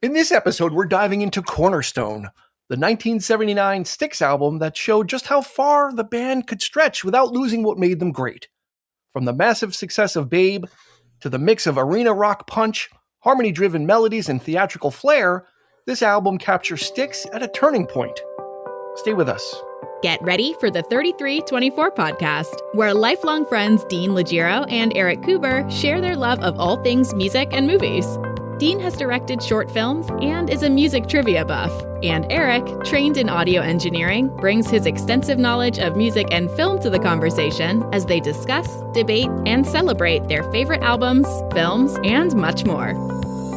In this episode, we're diving into Cornerstone, the 1979 Styx album that showed just how far the band could stretch without losing what made them great. From the massive success of Babe to the mix of arena rock punch, harmony-driven melodies, and theatrical flair, this album captures Styx at a turning point. Stay with us. Get ready for the 3324 podcast, where lifelong friends Dean Legiro and Eric Kuber share their love of all things music and movies. Dean has directed short films and is a music trivia buff. And Eric, trained in audio engineering, brings his extensive knowledge of music and film to the conversation as they discuss, debate, and celebrate their favorite albums, films, and much more.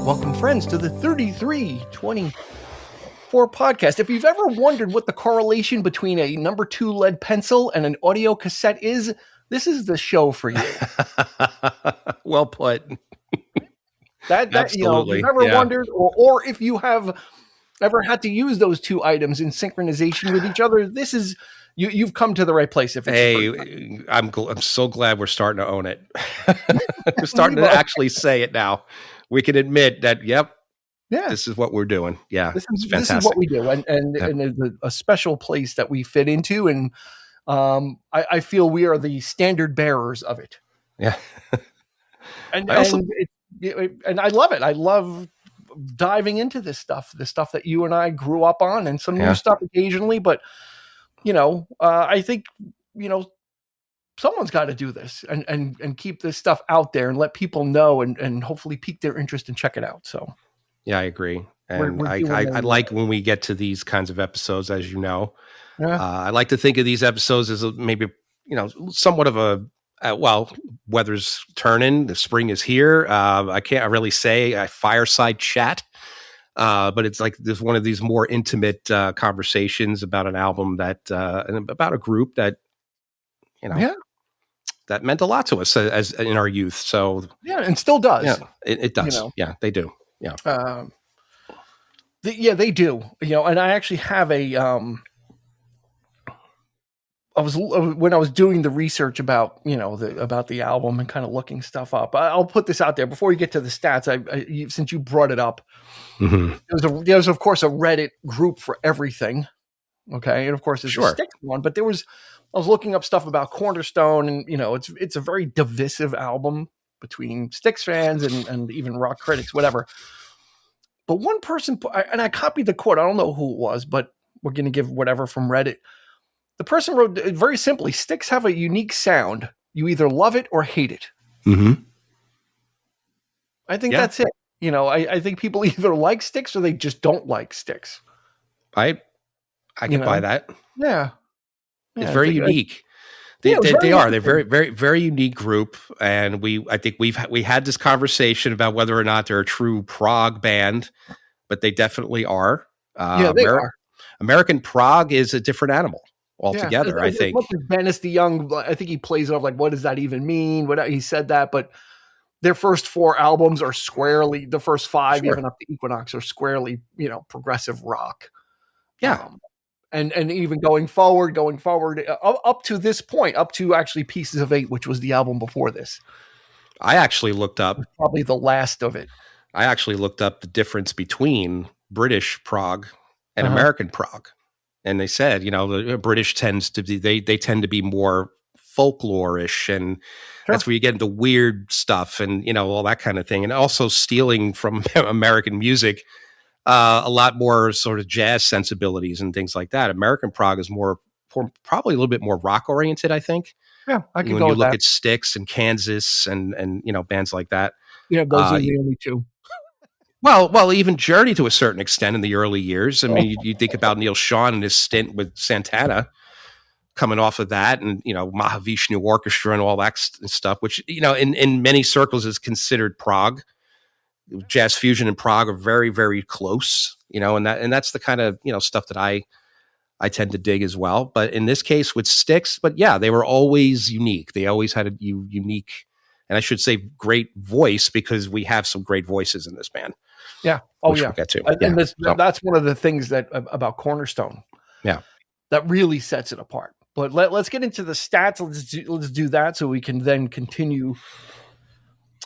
Welcome, friends, to the 3324 podcast. If you've ever wondered what the correlation between a number 2 lead pencil and an audio cassette is, this is the show for you. Well put. That Absolutely. You've never wondered, or if you have ever had to use those two items in synchronization with each other, this is you've come to the right place. If it's I'm so glad we're starting to own it. We're starting to actually say it now. We can admit that. Yep. Yeah. This is what we're doing. Yeah. This is fantastic. This is what we do, and there's a special place that we fit into, and I feel we are the standard bearers of it. Yeah. And I love it. I love diving into this stuff that you and I grew up on, and some new stuff occasionally. But I think someone's got to do this and keep this stuff out there and let people know and hopefully pique their interest and check it out. So yeah, I agree. And I like when we get to these kinds of episodes, as you know. Yeah. I like to think of these episodes as maybe somewhat of a weather's turning. The spring is here. I can't really say a fireside chat, but it's like there's one of these more intimate conversations about an album that and about a group that that meant a lot to us as in our youth. So and still does. Yeah, it does. Yeah, they do. Yeah, they do. And I actually have a. When I was doing the research about about the album and kind of looking stuff up, I'll put this out there before we get to the stats. Since you brought it up, there's of course a Reddit group for everything. Okay, and of course there's a Styx one, but I was looking up stuff about Cornerstone, and it's a very divisive album between Styx fans and even rock critics, whatever. But one person, and I copied the quote. I don't know who it was, but we're going to give whatever from Reddit. The person wrote very simply, Styx have a unique sound. You either love it or hate it. Mm-hmm. I think that's it. I think people either like Styx or they just don't like Styx. I can buy that. Yeah. It's very unique. They are. They're very, very, very unique group. And I think we had this conversation about whether or not they're a true prog band, but they definitely are. They are. American prog is a different animal altogether. I think Dennis DeYoung, I think he plays it off like, what does that even mean? He said that, but their first 4 albums are squarely, the first 5, even up to Equinox, are squarely, progressive rock. Yeah. And even going forward, up to this point, up to actually Pieces of 8, which was the album before this. I actually looked up, probably the last of it. I actually looked up the difference between British prog and American prog. And they said, the British tends to be, they tend to be more folklore-ish, and that's where you get into weird stuff and, all that kind of thing. And also stealing from American music, a lot more sort of jazz sensibilities and things like that. American prog is probably a little bit more rock-oriented, I think. Yeah, I can go with that. When you look at Styx and Kansas and bands like that. Yeah, those are the only two. Well, even Journey to a certain extent in the early years. I mean, you think about Neil Sean and his stint with Santana coming off of that, and, Mahavishnu Orchestra and all that stuff, which, in many circles is considered prog. Jazz fusion and prog are very, very close, and that's the kind of, stuff that I tend to dig as well. But in this case with Styx, they were always unique. They always had a unique, and I should say great voice, because we have some great voices in this band. Yeah. We'll get to. And that's one of the things that about Cornerstone. Yeah. That really sets it apart. But let's get into the stats. Let's do that so we can then continue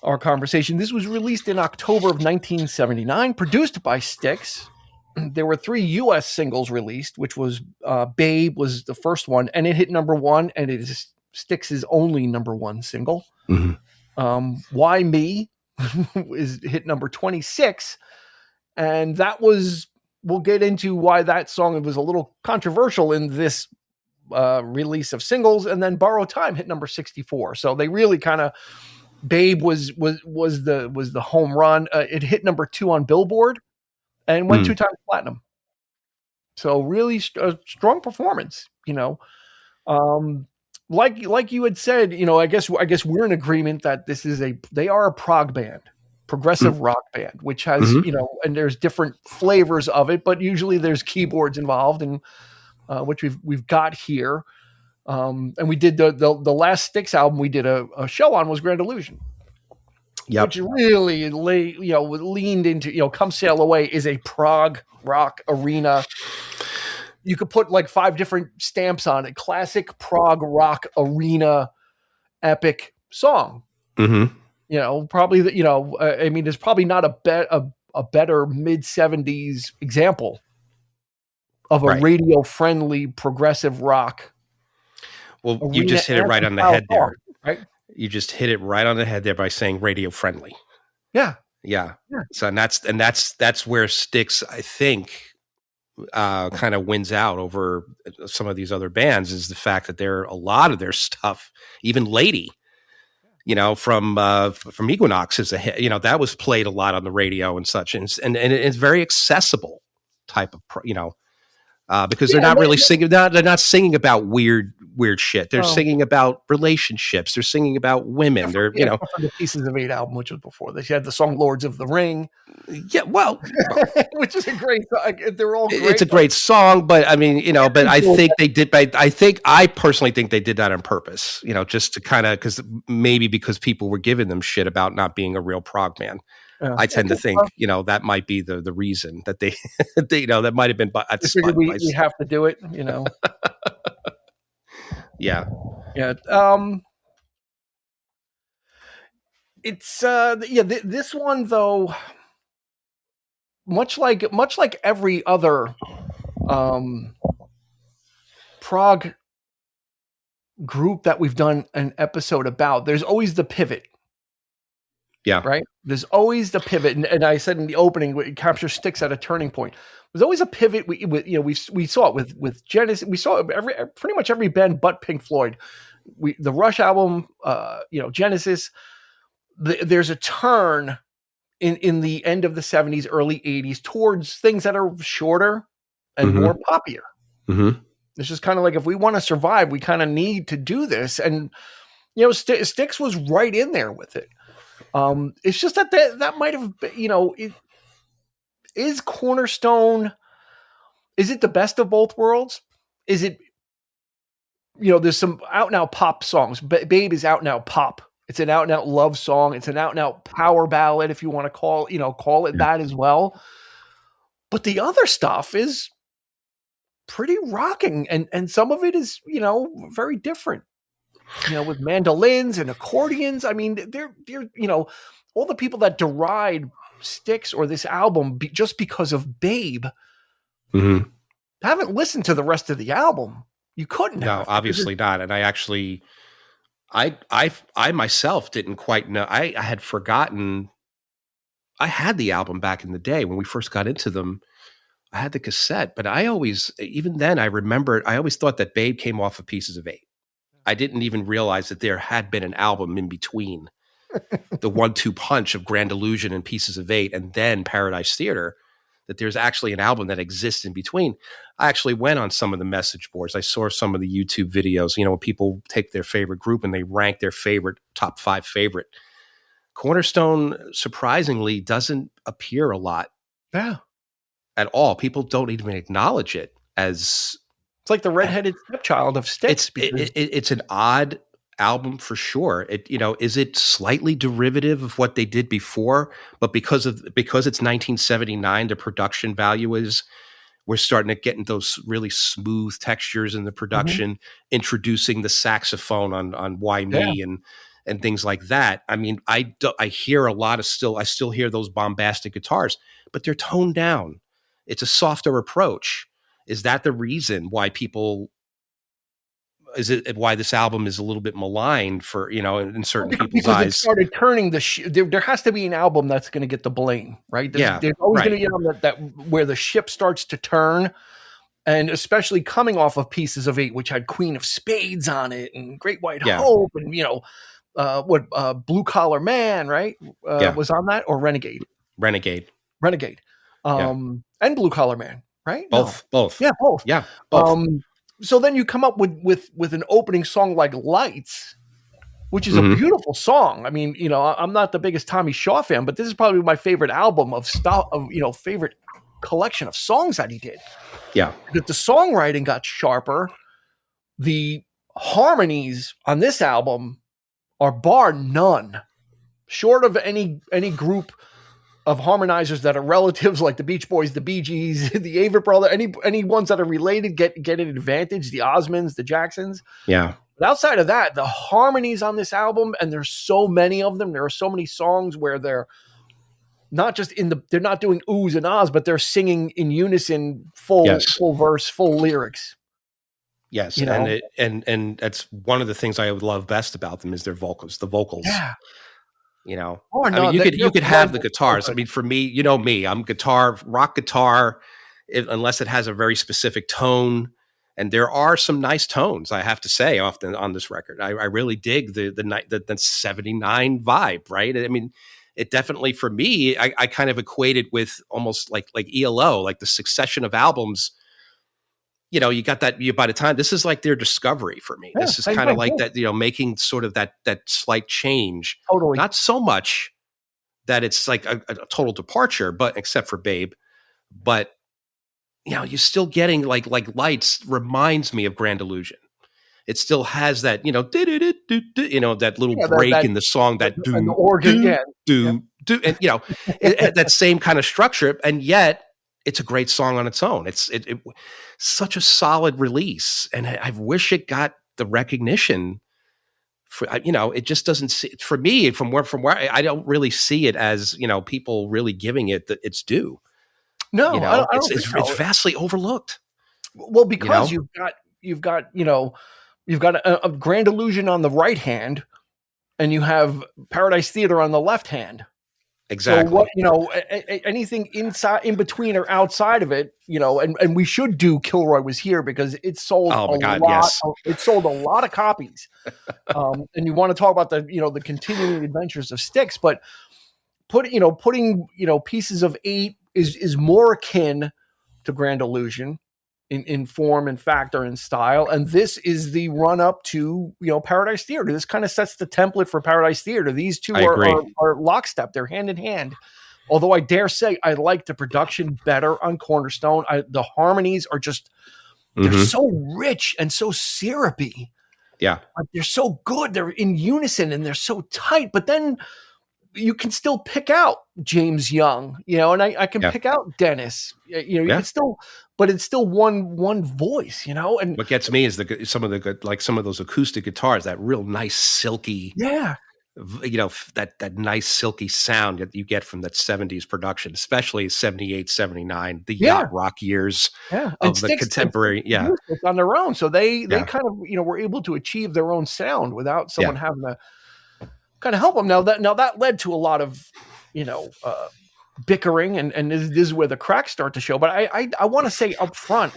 our conversation. This was released in October of 1979, produced by Styx. There were 3 U.S. singles released, which was Babe was the first one, and it hit number 1, and it is Styx's only number 1 single. Why Me is hit number 26, and that was, we'll get into why that song was a little controversial in this release of singles. And then Borrowed Time hit number 64. So they really kind of, Babe was the home run. It hit number 2 on Billboard and went 2 times platinum. So really strong performance, you know. Like you had said, you know, I guess we're in agreement that they are a prog band, progressive rock band, which has, you know, and there's different flavors of it, but usually there's keyboards involved, and which we've got here. And we did the last Styx album we did a show on was Grand Illusion. Yep. Which really leaned into, you know, Come Sail Away is a prog rock arena. You could put like 5 different stamps on it. Classic prog rock arena epic song. You know, probably, you know, I mean, there's probably not a better mid-70s example of a radio friendly progressive rock. Well, you just hit it right on the head there. Right? You just hit it right on the head there by saying radio friendly. Yeah. So that's where Styx, I think, kind of wins out over some of these other bands, is the fact that a lot of their stuff, even Lady, you know, from Equinox, is a hit. You know, that was played a lot on the radio and such, and it's very accessible type of, you know. Because they're not really singing. They're not singing about weird shit. They're singing about relationships. They're singing about women. They're, you know, the Pieces of 8 album, which was before this. You had the song "Lords of the Ring." Yeah, well, which is a great. They're all great. It's a great song, but I mean, you know, but I think they did. I personally think they did that on purpose. You know, just to kind of because people were giving them shit about not being a real prog band. I tend to think, you know, that might be the reason that they, you know, that might have been. We have to do it, you know. Yeah. It's this one though, much like every other prog group that we've done an episode about, there's always the pivot. Yeah. Right. There's always the pivot. And I said in the opening, it captures Styx at a turning point. There's always a pivot. We saw it with Genesis. We saw it pretty much every band but Pink Floyd. The Rush album, Genesis, there's a turn in the end of the 70s, early 80s towards things that are shorter and more poppier. It's just kind of like, if we want to survive, we kind of need to do this. And, you know, Styx was right in there with it. It's just that might have been, you know, is Cornerstone, is it the best of both worlds? Is it, you know, there's some out and out pop songs, but Babe is out and out pop. It's an out and out love song. It's an out and out power ballad, if you want to call it that as well. But the other stuff is pretty rocking. And some of it is, you know, very different. You know, with mandolins and accordions. I mean, they're you know, all the people that deride Styx or this album just because of Babe haven't listened to the rest of the album. You couldn't have. No, obviously not. And I actually, I myself didn't quite know. I had forgotten. I had the album back in the day when we first got into them. I had the cassette, but even then, I remembered. I always thought that Babe came off of Pieces of 8. I didn't even realize that there had been an album in between the 1-2 punch of Grand Illusion and Pieces of 8 and then Paradise Theater, that there's actually an album that exists in between. I actually went on some of the message boards. I saw some of the YouTube videos, you know, when people take their favorite group and they rank their top 5 favorite. Cornerstone, surprisingly, doesn't appear a lot at all. People don't even acknowledge it as... It's like the redheaded stepchild of Styx. It's an odd album for sure. Is it slightly derivative of what they did before? But because it's 1979, the production value is, we're starting to get into those really smooth textures in the production, introducing the saxophone on Why Me, and things like that. I mean, I hear a lot of I still hear those bombastic guitars, but they're toned down. It's a softer approach. Is that the reason why why this album is a little bit maligned for, in certain people's because eyes? It started turning there has to be an album that's going to get the blame, right? There's always going to be an album that where the ship starts to turn, and especially coming off of Pieces of Eight, which had Queen of Spades on it and Great White Hope, and Blue Collar Man, right? Was on that, or Renegade, and Blue Collar Man, right? Both. Yeah, both. Yeah, both. So then you come up with an opening song like Lights, which is a beautiful song. I mean, I'm not the biggest Tommy Shaw fan, but this is probably my favorite album favorite collection of songs that he did. Yeah. Because the songwriting got sharper. The harmonies on this album are bar none, short of any group of harmonizers that are relatives, like the Beach Boys, the Bee Gees, the Avett Brother, any ones that are related get an advantage, the Osmonds, the Jacksons. Yeah. But outside of that, the harmonies on this album, and there's so many of them, there are so many songs where they're not just they're not doing oohs and ahs, but they're singing in unison, full verse, full lyrics. Yes. And that's one of the things I would love best about them is their vocals, the vocals. Yeah. You could have the guitars. I mean, for me, me, I'm rock guitar, unless it has a very specific tone. And there are some nice tones, I have to say, often on this record. I really dig the 79 vibe, right? I mean, it definitely, for me, I kind of equated with almost like ELO, like the succession of albums. You got that. By the time, this is like their discovery for me. This is kind of like that. Making sort of that slight change. Totally. Not so much that it's like a total departure, but except for Babe, but you're still getting like Lights reminds me of Grand Illusion. It still has that that little break in the song, that do, and the organ, do, and that same kind of structure, and yet it's a great song on its own. It's such a solid release, and I wish it got the recognition. For it just doesn't see, for me, from where I don't really see it as people really giving it its due. No, it's vastly overlooked. Well, because you've got a Grand Illusion on the right hand, and you have Paradise Theater on the left hand. Exactly. So what, anything in between or outside of it, and we should do Kilroy Was Here, because it sold it sold a lot of copies. And you want to talk about the continuing adventures of Styx, but putting Pieces of Eight is more akin to Grand Illusion in form and factor and style, and this is the run up to Paradise Theater. This kind of sets the template for Paradise Theater. These two are lockstep; they're hand in hand. Although I dare say I like the production better on Cornerstone. The harmonies are just they're so rich and so syrupy. Yeah, they're so good. They're in unison and they're so tight. But then you can still pick out James Young, and I can pick out Dennis. You can still. But it's still one voice, And what gets me is some of those acoustic guitars, that real nice silky, that nice silky sound that you get from that 70s production, especially 78, 79, the yacht rock years of the contemporary. It's on their own, so they kind of were able to achieve their own sound without someone having to kind of help them. Now that led to a lot of bickering, and this is where the cracks start to show. But I want to say up front,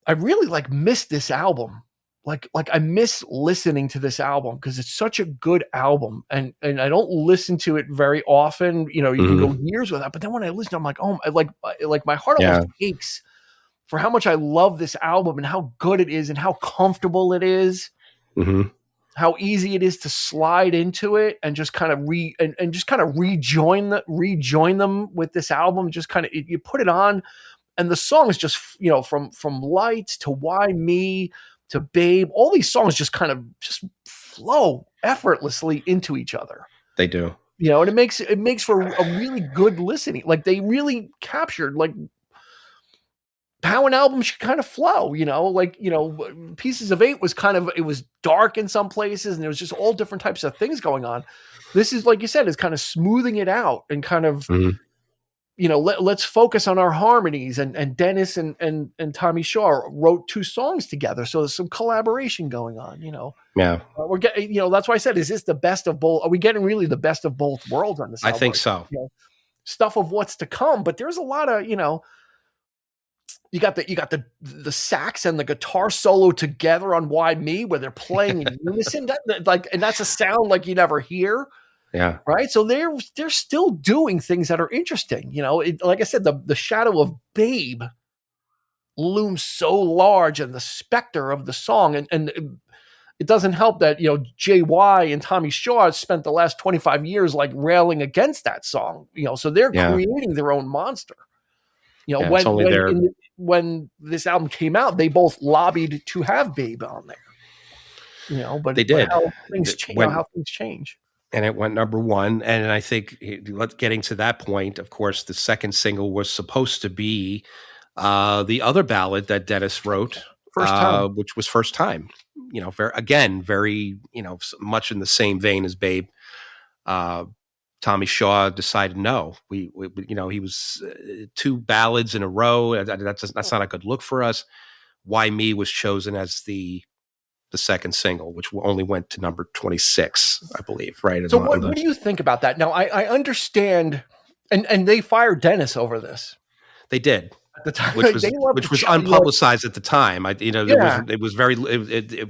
I really missed this album. Like I miss listening to this album because it's such a good album, and I don't listen to it very often. You can go years without, but then when I listen, I'm like, oh, like my heart almost aches for how much I love this album and how good it is and how comfortable it is. How easy it is to slide into it and just kind of rejoin them with this album. Just kind of, you put it on, and the songs just, from Lights to Why Me to Babe, all these songs just kind of just flow effortlessly into each other. They do, and it makes for a really good listening. Like they really captured how an album should kind of flow, like, Pieces of Eight was it was dark in some places and there was just all different types of things going on. This is, like you said, is kind of smoothing it out and kind of, let's focus on our harmonies. And Dennis and Tommy Shaw wrote 2 songs together. So there's some collaboration going on, Yeah. We're getting, that's why I said, is this the best of both? Are we getting really the best of both worlds on this album? I think so. Stuff of what's to come, but there's a lot of, you got the sax and the guitar solo together on Why Me, where they're playing in unison, and that's a sound like you never hear. Yeah. Right. So they're still doing things that are interesting. Like I said, the shadow of Babe looms so large, and the specter of the song, and it doesn't help that JY and Tommy Shaw spent the last 25 years like railing against that song. So they're creating their own monster. When this album came out, they both lobbied to have Babe on there. But they did. But how things change. And it went number 1. And I think, getting to that point, of course, the second single was supposed to be the other ballad that Dennis wrote, First Time. which was First Time. Very, much in the same vein as Babe. Tommy Shaw decided no. He was 2 ballads in a row. That's not a good look for us. Why Me was chosen as the second single, which only went to number 26, I believe. Right. So what do you think about that? Now I understand, and they fired Dennis over this. They did. At the time, which was unpublicized at the time. It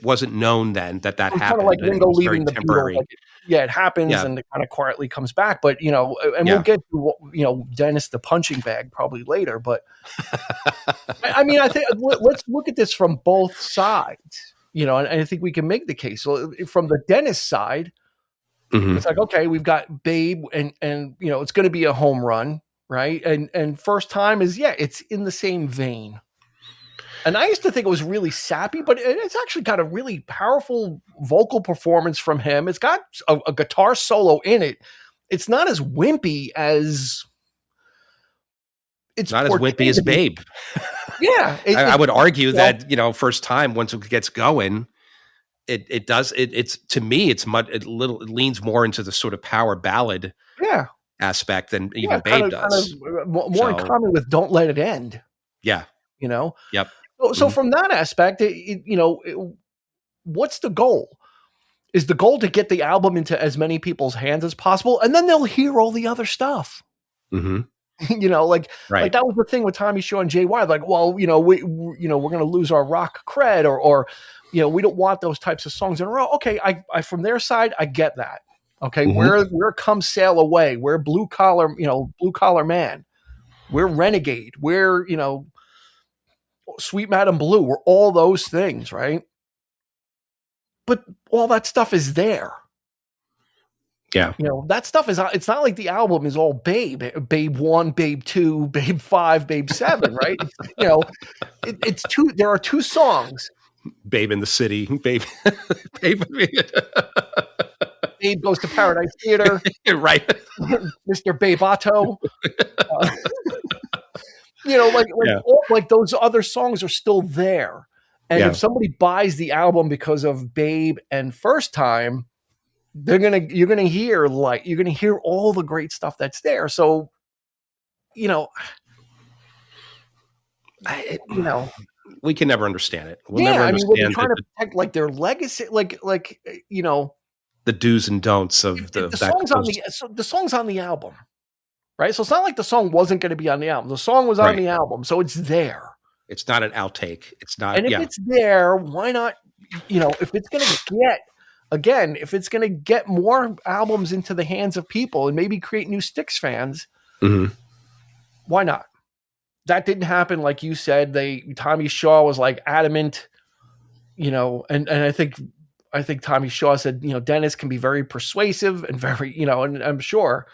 wasn't known then that happened. Kind of like Ringo leaving the Beatles. Like, it happens and it kind of quietly comes back. But we'll get to Dennis the punching bag probably later. But I think let's look at this from both sides. And I think we can make the case. So from the Dennis side, it's like, okay, we've got Babe, and it's going to be a home run. Right. And First Time is, it's in the same vein. And I used to think it was really sappy, but it's actually got a really powerful vocal performance from him. It's got a guitar solo in it. It's not as wimpy as it's not as wimpy as Babe. Yeah. I would argue that, First Time, once it gets going, it does. It's to me, it leans more into the sort of power ballad. Yeah. Aspect than even Babe does. More in common with Don't Let It End. Yeah. Yep. So from that aspect, what's the goal? Is the goal to get the album into as many people's hands as possible, and then they'll hear all the other stuff. Mm-hmm. Like that was the thing with Tommy Shaw and JY. Like, well, we're going to lose our rock cred, or we don't want those types of songs in a row. Okay, I from their side, I get that. Okay, we're Come Sail Away. We're blue collar man. We're Renegade. We're, Sweet Madam Blue. We're all those things, right? But all that stuff is there. Yeah. That stuff is, it's not like the album is all Babe 1, Babe 2, Babe 5, Babe 7, right? It's 2, there are 2 songs. Babe in the City, Babe. Babe Goes to Paradise Theater. Right. Mr. Babato. Like those other songs are still there. And if somebody buys the album because of Babe and First Time, you're gonna hear all the great stuff that's there. So, we can never understand it. We'll never understand. We're trying to protect like their legacy, the do's and don'ts of the songs the songs on the album, right? So it's not like the song wasn't going to be on the album. The song was on the album, so it's there. It's not an outtake. It's not. And if it's there, why not? If it's going to get more albums into the hands of people and maybe create new Styx fans, why not? That didn't happen, like you said. Tommy Shaw was like adamant, and I think Tommy Shaw said, Dennis can be very persuasive and very, and I'm sure.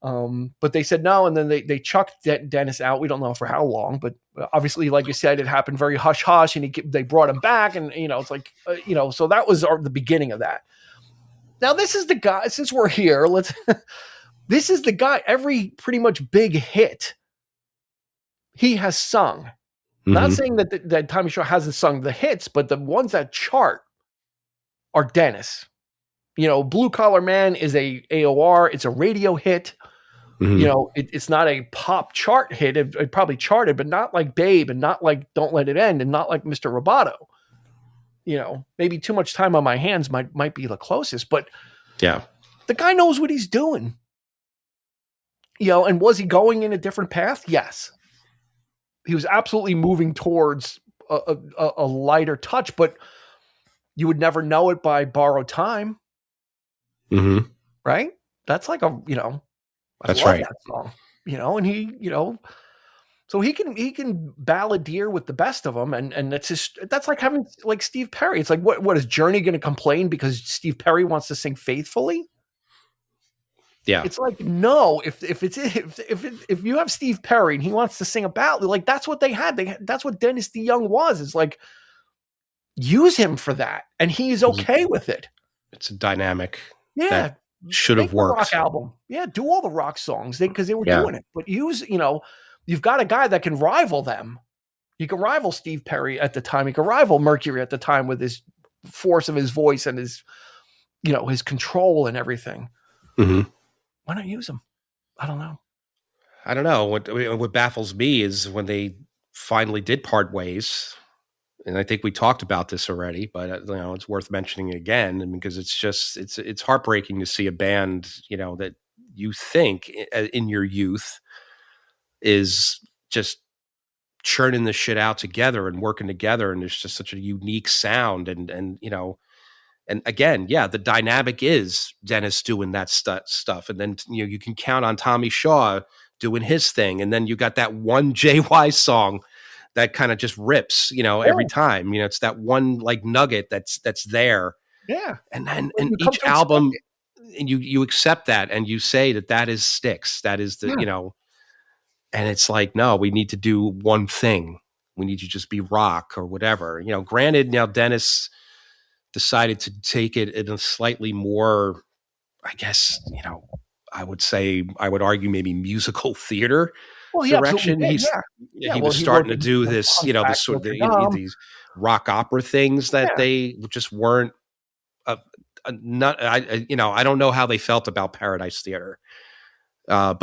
But they said no, and then they chucked Dennis out. We don't know for how long, but obviously, like you said, it happened very hush hush, and they brought him back, and it's like, so that was the beginning of that. Now this is the guy. Since we're here, this is the guy. Every pretty much big hit he has sung. Not saying that Tommy Shaw hasn't sung the hits, but the ones that chart are Dennis. Blue Collar Man is a AOR. It's a radio hit. It's not a pop chart hit. It probably charted, but not like Babe, and not like Don't Let It End, and not like Mr. Roboto. Maybe Too Much Time on My Hands might be the closest, but yeah, the guy knows what he's doing. And was he going in a different path? Yes. He was absolutely moving towards a lighter touch, but you would never know it by Borrowed Time. Right? That's like that's right. That song, and he, so he can balladeer with the best of them, and that's like having like Steve Perry. It's like, what is Journey going to complain because Steve Perry wants to sing faithfully? Yeah, it's like, no. If you have Steve Perry and he wants to sing a ballad, like that's what they had. That's what Dennis DeYoung was. It's like, use him for that, and he's okay with it. It's a dynamic. Yeah. That should have worked. Rock album. Yeah. Do all the rock songs because they were doing it, but you've got a guy that can rival them. You can rival Steve Perry at the time. You can rival Mercury at the time with his force of his voice and his, his control and everything. Why not use him? I don't know. What baffles me is when they finally did part ways. And I think we talked about this already, but it's worth mentioning again because it's heartbreaking to see a band, that you think in your youth is just churning the shit out together and working together, and there's just such a unique sound, and again, the dynamic is Dennis doing that stuff, and then you can count on Tommy Shaw doing his thing, and then you got that one JY song that kind of just rips, every time. It's that one like nugget that's there. Yeah. And then each album, and you accept that, and you say that is Styx. That is the, and it's like, no, we need to do one thing. We need to just be rock or whatever. Granted, now Dennis decided to take it in a slightly more, I guess, I would argue maybe musical theater direction. He was starting to do this, this sort of these rock opera things that they just weren't. I don't know how they felt about Paradise Theater, but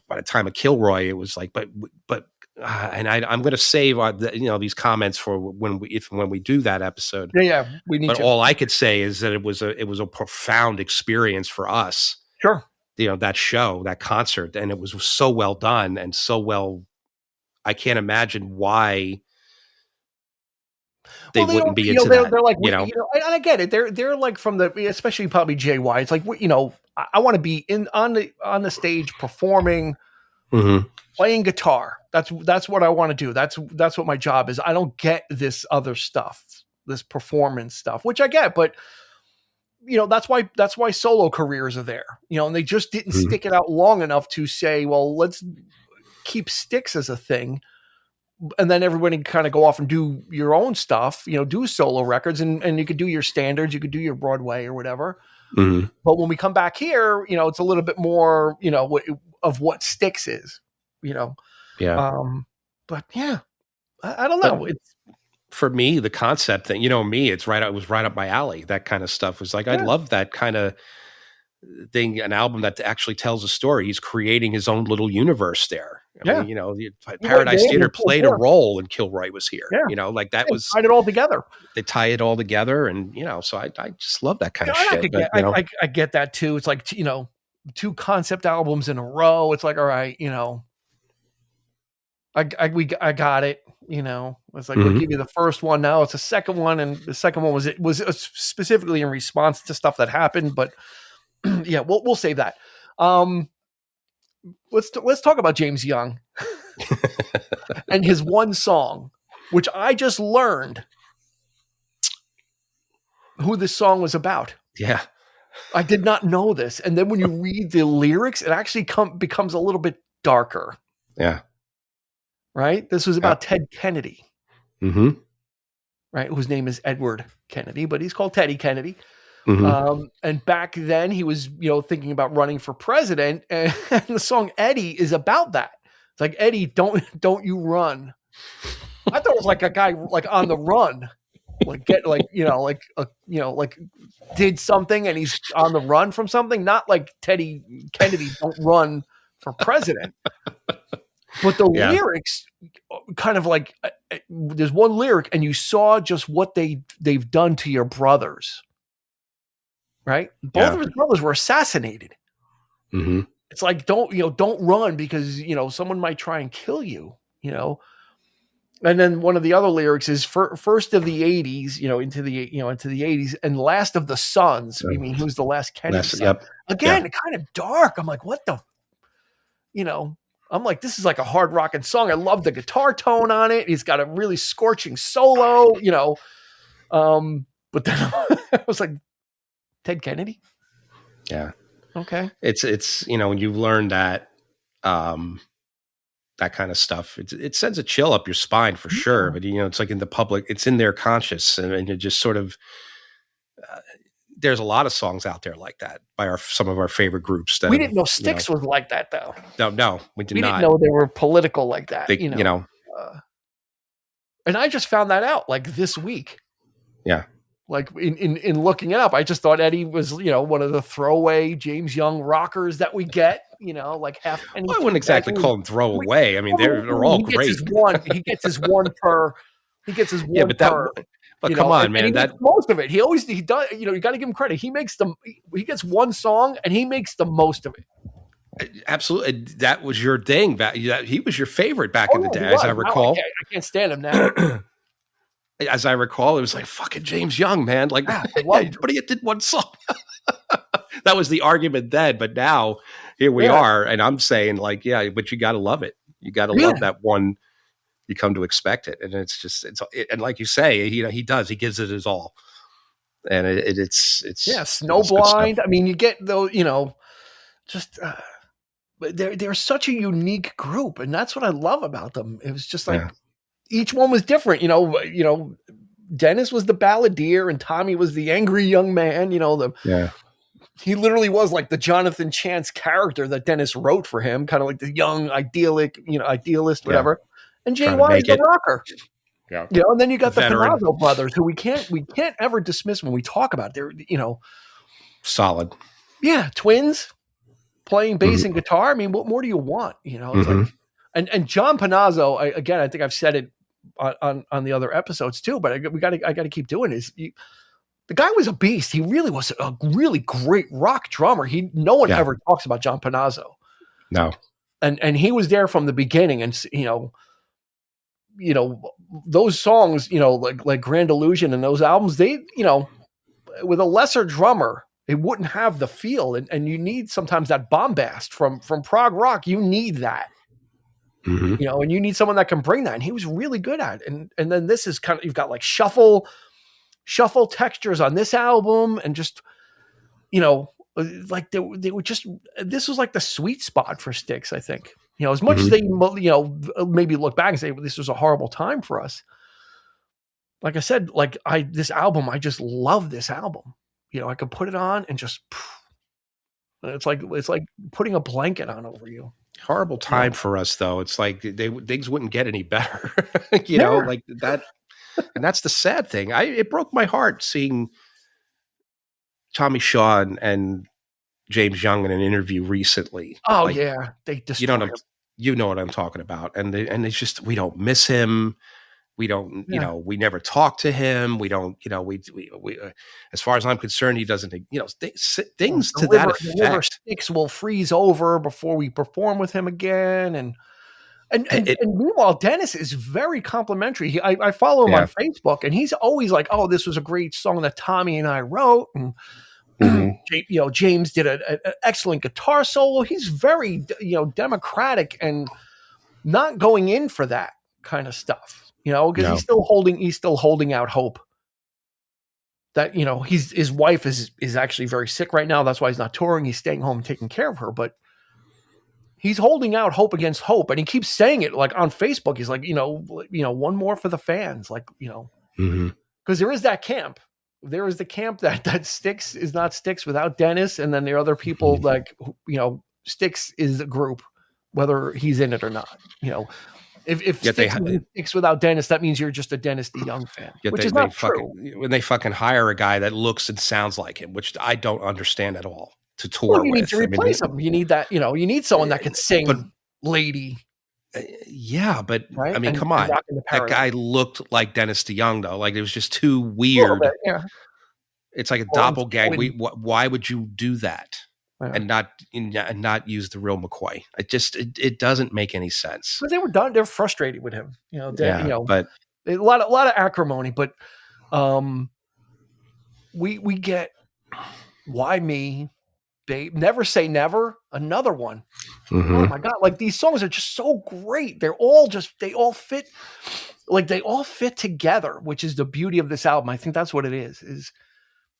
by the time of Kilroy, it was like, and I'm going to save these comments for when we do that episode. Yeah, we need. But all I could say is that it was a profound experience for us. Sure. That show, that concert, and it was so well done and so well. I can't imagine why they wouldn't be into that. They're like, and I get it. They're like from especially probably JY. It's like, I want to be on the stage performing, playing guitar. That's what I want to do. That's what my job is. I don't get this other stuff, this performance stuff, which I get, but. That's why solo careers are there, and they just didn't stick it out long enough to say, well, let's keep Styx as a thing. And then everybody can kind of go off and do your own stuff, do solo records, and you could do your standards, you could do your Broadway or whatever. But when we come back here, it's a little bit more, of what Styx is, Yeah. But yeah, I don't know. It's, for me, the concept thing, me, it was right up my alley. That kind of stuff was like, I love that kind of thing, an album that actually tells a story. He's creating his own little universe there. I mean, Paradise Theater played a role and Kilroy was here. Like that was tied it all together. They tie it all together, and so I just love that kind of shit. I get that too. It's like 2 concept albums in a row. It's like, all right, I got it. It's like, we'll give you the first one. Now it's the second one. And the second one was specifically in response to stuff that happened, but yeah, we'll save that. Let's talk about James Young and his one song, which I just learned who this song was about. Yeah. I did not know this. And then when you read the lyrics, it actually becomes a little bit darker. Yeah. Right? This was about Ted Kennedy. Right, whose name is Edward Kennedy, but he's called Teddy Kennedy. And back then he was, thinking about running for president, and the song Eddie is about that. It's like, Eddie, don't you run. I thought it was like a guy like on the run, like get like like did something and he's on the run from something. Not like Teddy Kennedy don't run for president, but the lyrics kind of like there's one lyric and you saw just what they've done to your brothers. Right, both of his brothers were assassinated. Mm-hmm. It's like don't run because someone might try and kill you. And then one of the other lyrics is first of the 80s, into the 80s, and last of the sons. I mean, who's the last Kennedy son? Yep. Again, kind of dark. I'm like, what the, I'm like, this is like a hard rocking song. I love the guitar tone on it. He's got a really scorching solo, but then I was like, Ted Kennedy. Yeah. Okay. It's when you learn that, that kind of stuff, it sends a chill up your spine for sure. But it's like in the public, it's in their conscious, and it just sort of. There's a lot of songs out there like that by some of our favorite groups. We didn't know Styx was like that, though. No, we did not. We didn't know they were political like that. And I just found that out like this week. Yeah. Like in looking it up, I just thought Eddie was, one of the throwaway James Young rockers that we get, like half. I wouldn't exactly call them throwaway. I mean, they're all great. He gets his one per. He gets his one. Yeah, but come on, man. That most of it, he does. You got to give him credit. He makes them. He gets one song and he makes the most of it. Absolutely, that was your thing. He was your favorite back in the day, as I recall. I can't stand him now. As I recall, it was like fucking James Young, man. Like, but he did one song. That was the argument then, but now here we are, and I'm saying like, but you got to love it. You got to love that one. You come to expect it, and it's just and like you say, he does. He gives it his all, and it's Snowblind. I mean, you get those, just. They're such a unique group, and that's what I love about them. It was just like. Yeah. Each one was different, Dennis was the balladeer and Tommy was the angry young man, he literally was like the Jonathan Chance character that Dennis wrote for him, kind of like the young idealist, whatever. And Jay Wise, the rocker. Yeah. And then you got the Panazzo brothers, who we can't ever dismiss when we talk about. They're, solid. Yeah. Twins playing bass and guitar. I mean, what more do you want? It's like, and John Panazzo, I think I've said it on the other episodes too, but I got to keep doing this. The guy was a beast. He really was a really great rock drummer. No one ever talks about John Panazzo. No. And he was there from the beginning, and those songs, like Grand Illusion and those albums, they, with a lesser drummer, it wouldn't have the feel, and you need sometimes that bombast from prog rock. You need that. And you need someone that can bring that. And he was really good at it. And then this is kind of, you've got like shuffle textures on this album. And just, like they were just, this was like the sweet spot for Styx, I think, as much as they, maybe look back and say, well, this was a horrible time for us. Like I said, this album, I just love this album. I could put it on and just, it's like putting a blanket on over you. Horrible time for us, though. It's like things wouldn't get any better, like that. And that's the sad thing. It broke my heart seeing Tommy Shaw and James Young in an interview recently. Oh yeah, they destroyed him. You know what I'm talking about. And it's just, we don't miss him. We don't, we never talk to him. We don't, we as far as I'm concerned, he doesn't, things to that effect. The liver Styx will freeze over before we perform with him again. And meanwhile, Dennis is very complimentary. I follow him on Facebook, and he's always like, "Oh, this was a great song that Tommy and I wrote." And James did an excellent guitar solo. He's very, democratic and not going in for that kind of stuff. Because he's still holding out hope that, his wife is actually very sick right now. That's why he's not touring. He's staying home and taking care of her, but he's holding out hope against hope. And he keeps saying it like on Facebook. He's like, one more for the fans, like, because there is that camp. There is the camp that Styx is not Styx without Dennis. And then there are other people like, Styx is a group, whether he's in it or not, If Yet Styx isn't Styx without Dennis, that means you're just a Dennis DeYoung fan, which is not true. When they fucking hire a guy that looks and sounds like him, which I don't understand at all, to tour Well, you with. need to replace him. You need that. You need someone that can sing, but, lady. Yeah, but right? I mean, come on, that guy looked like Dennis DeYoung though. Like it was just too weird. Bit, yeah. It's like a doppelganger. Why would you do that? Yeah. and not use the real McCoy? It doesn't make any sense. But they were done. They're frustrated with him. But a lot of acrimony. But we get Why Me, Babe, Never Say Never, another one. Mm-hmm. Oh my God! Like these songs are just so great. They all fit. Like they all fit together, which is the beauty of this album. I think that's what it is. Is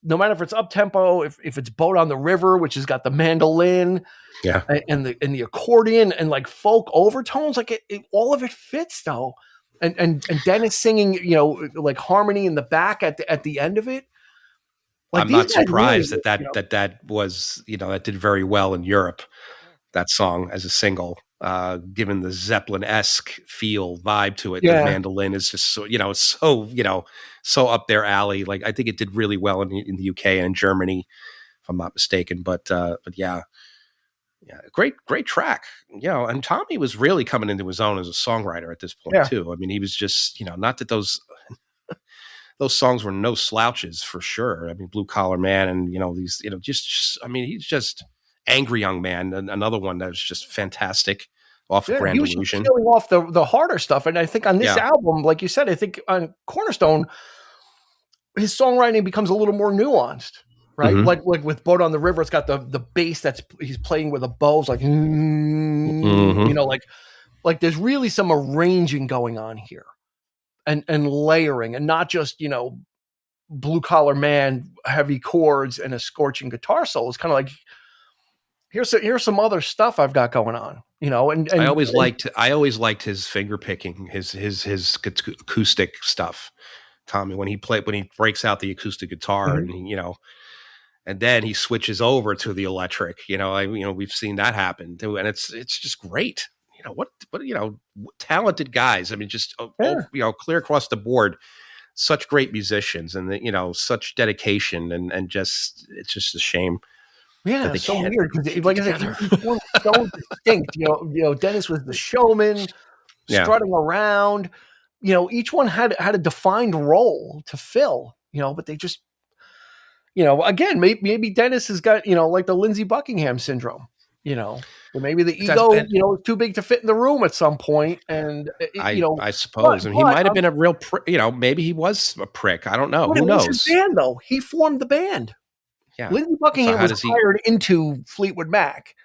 no matter if it's up tempo, if it's Boat on the River, which has got the mandolin, and the accordion and like folk overtones, like all of it fits though. And Dennis singing, like harmony in the back at the end of it. Like I'm not surprised that was, that did very well in Europe. That song as a single, given the Zeppelin-esque vibe to it. Yeah. The mandolin is just so, it's so up their alley. Like I think it did really well in the UK and in Germany, if I'm not mistaken. But yeah, great track. And Tommy was really coming into his own as a songwriter at this point too. I mean, he was just, not that those songs were no slouches for sure. I mean, Blue Collar Man and these, I mean, he's just Angry Young Man, another one that was just fantastic off of Grand Illusion. He was killing off the harder stuff. And I think on this album, like you said, I think on Cornerstone, his songwriting becomes a little more nuanced, right? Mm-hmm. Like with Boat on the River, it's got the bass he's playing with a bow. It's like, like there's really some arranging going on here and layering, and not just, Blue Collar Man, heavy chords and a scorching guitar solo. It's kind of like, here's some other stuff I've got going on, and I always liked his finger picking, his acoustic stuff. Tommy, when he breaks out the acoustic guitar, mm-hmm. and and then he switches over to the electric, we've seen that happen too. And it's just great. What talented guys. I mean, just, clear across the board, such great musicians and such dedication and just, it's just a shame. Yeah, it's so weird because, like I said, so distinct. Dennis was the showman, strutting around. Each one had a defined role to fill. But they just, again, maybe Dennis has got like the Lindsey Buckingham syndrome. Or maybe the ego, is too big to fit in the room at some point. And I suppose, and he might have been a real, maybe he was a prick. I don't know. Who knows? His band, though, he formed the band. Yeah. Lindsey Buckingham was hired into Fleetwood Mac,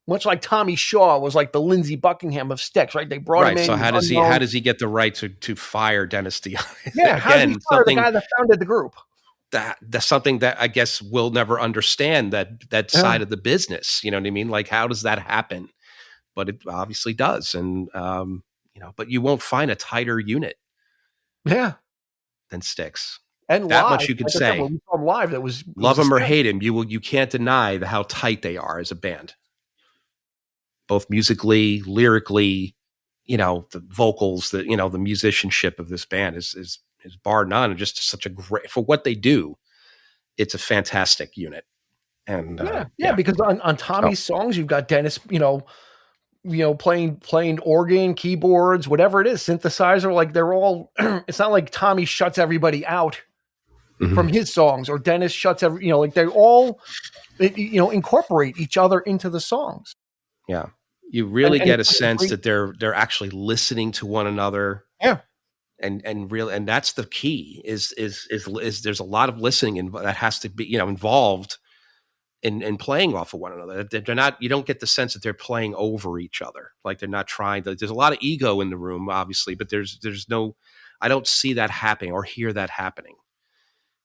much like Tommy Shaw was like the Lindsey Buckingham of Styx, right? They brought him in. So how does he get the right to fire Dennis DeYoung? Yeah, how did he fire the guy that founded the group? That's something that I guess we'll never understand, that side of the business. You know what I mean? Like, how does that happen? But it obviously does, and but you won't find a tighter unit, than Styx. And that live, much you could say. When we saw him live, that was love him or hate him. You can't deny how tight they are as a band, both musically, lyrically. The vocals, the musicianship of this band is bar none. And just such a great, for what they do, it's a fantastic unit. And because on Tommy's songs, you've got Dennis, playing organ, keyboards, whatever it is, synthesizer. Like they're all. It's not like Tommy shuts everybody out from his songs, or Dennis shuts like they all, incorporate each other into the songs. Yeah, you really get a sense that they're actually listening to one another. Yeah, and that's the key. Is there's a lot of listening that has to be involved in playing off of one another. They're not. You don't get the sense that they're playing over each other. Like they're not trying to. There's a lot of ego in the room, obviously, but there's no. I don't see that happening or hear that happening.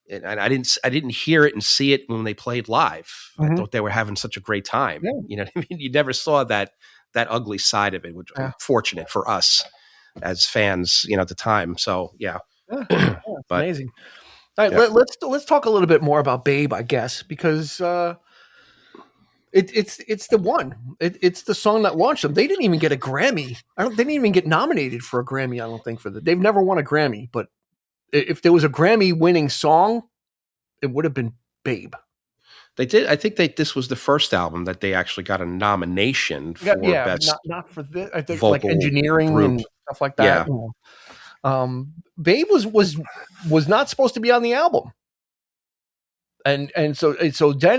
And I didn't hear it and see it when they played live. Mm-hmm. I thought they were having such a great time. Yeah. You know what I mean? You never saw that ugly side of it, which was fortunate for us as fans, at the time. So but, amazing. All right, let's talk a little bit more about Babe, I guess, because It's the one. It's the song that launched them. They didn't even get a Grammy. They didn't even get nominated for a Grammy. I don't think for that. They've never won a Grammy. But if there was a Grammy winning song, it would have been Babe. They did. I think this was the first album that they actually got a nomination for best. Not for this. I think like engineering group. And stuff like that. Yeah. Babe was not supposed to be on the album. And so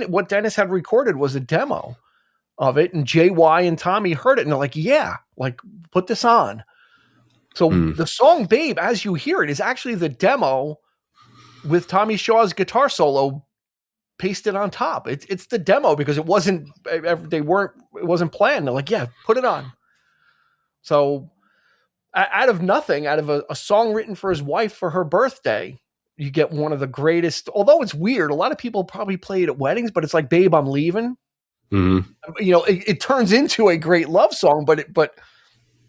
what Dennis had recorded was a demo of it, and JY and Tommy heard it, and they're like, yeah, like put this on. So the song Babe, as you hear it, is actually the demo with Tommy Shaw's guitar solo pasted on top. It's the demo because it wasn't planned. They're like, yeah, put it on. So out of nothing, out of a song written for his wife for her birthday, you get one of the greatest, although it's weird. A lot of people probably play it at weddings, but it's like, Babe, I'm leaving. Mm-hmm. You know, it turns into a great love song, but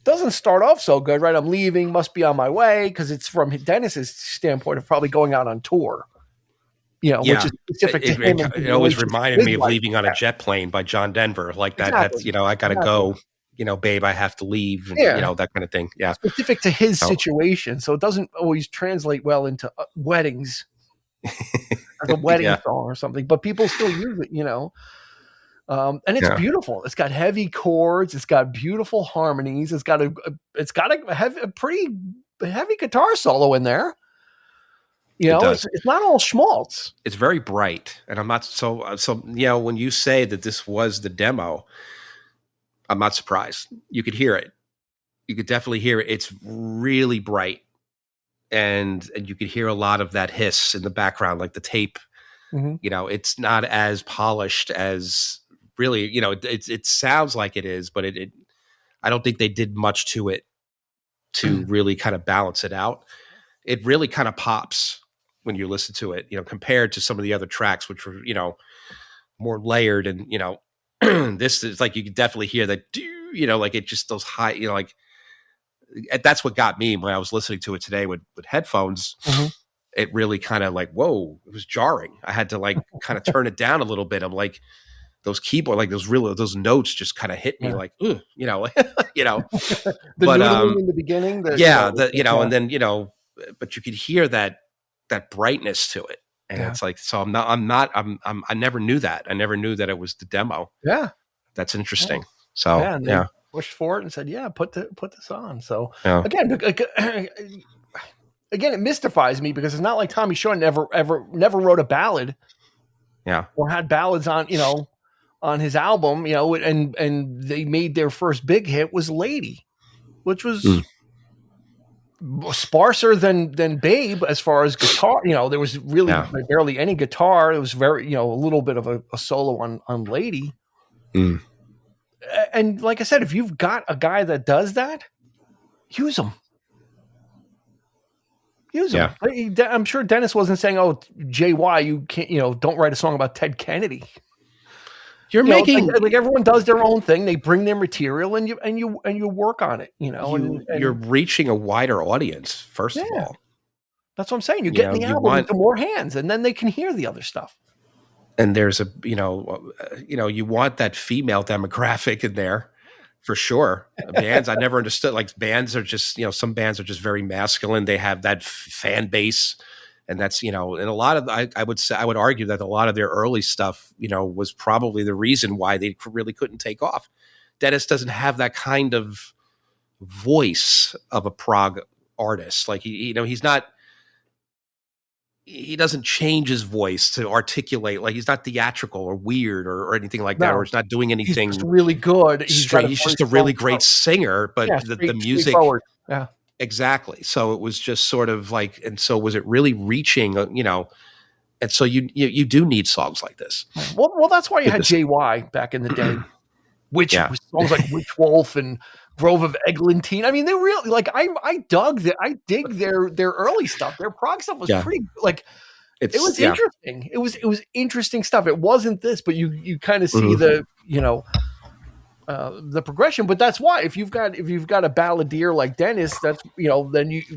doesn't start off so good, right? I'm leaving, must be on my way, because it's from Dennis's standpoint of probably going out on tour. You know, which is specific to him. It always reminded me of Leaving on a Jet Plane by John Denver. Like that, exactly. I got to go. Babe, I have to leave. And, that kind of thing. Yeah. Specific to his situation. So it doesn't always translate well into weddings. As a wedding song or something. But people still use it, and it's beautiful. It's got heavy chords. It's got beautiful harmonies. It's got a pretty heavy guitar solo in there. It's not all schmaltz. It's very bright. And I'm not so when you say that this was the demo, I'm not surprised. You could hear it. You could definitely hear it. It's really bright. And you could hear a lot of that hiss in the background, like the tape. Mm-hmm. It's not as polished as really, it sounds like it is, but I don't think they did much to it to really kind of balance it out. It really kind of pops when you listen to it, compared to some of the other tracks, which were, more layered and, this is like, you can definitely hear that, like it just those high, like that's what got me when I was listening to it today with headphones. Mm-hmm. It really kind of like, whoa, it was jarring. I had to like kind of turn it down a little bit. I'm like, those keyboard, like those notes just kind of hit me like, ugh, the noodling in the beginning. And then, but you could hear that brightness to it. And it's like, so I never knew that. I never knew that it was the demo. Yeah. That's interesting. So, pushed for it and said, put this on. So again, it mystifies me because it's not like Tommy Shaw never wrote a ballad. Yeah. Or had ballads on his album, and they made their first big hit was Lady, which was sparser than Babe as far as guitar. There was really barely any guitar. It was very, a little bit of a solo on Lady. Mm. And like I said, if you've got a guy that does that, use him. Use him. I'm sure Dennis wasn't saying, "Oh, JY, you can't, don't write a song about Ted Kennedy." You're making like everyone does their own thing. They bring their material and you work on it. You're reaching a wider audience. First of all, that's what I'm saying. You're getting the album into more hands, and then they can hear the other stuff. And there's you want that female demographic in there for sure. Bands I never understood. Like bands are just some bands are just very masculine. They have that fan base. And that's, and a lot of, I would argue that a lot of their early stuff, was probably the reason why they really couldn't take off. Dennis doesn't have that kind of voice of a prog artist. Like, he's not, he doesn't change his voice to articulate. Like, he's not theatrical or weird or anything like that, or he's not doing anything. He's just really good. He's just a really great singer, but the music. Yeah. Exactly. So it was just sort of like, and so was it really reaching, and so you do need songs like this. Well, that's why you had JY back in the day, which was songs like Witch Wolf and Grove of Eglantine. I mean, they really like, I dig their early stuff. Their prog stuff was pretty like, it was interesting. It was interesting stuff. It wasn't this, but you kind of see the progression, but that's why if you've got a balladeer like Dennis, that's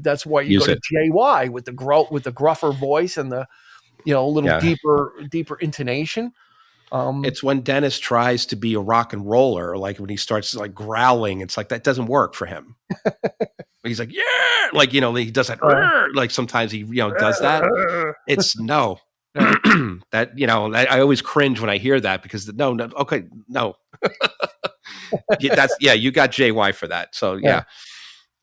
that's why you go to JY with the gruffer voice and the a little deeper intonation. It's when Dennis tries to be a rock and roller, like when he starts like growling, it's like that doesn't work for him. He's like, yeah, like, he does that, like sometimes he, does that. It's no. That, I always cringe when I hear that because no, okay, no. You got JY for that. So yeah.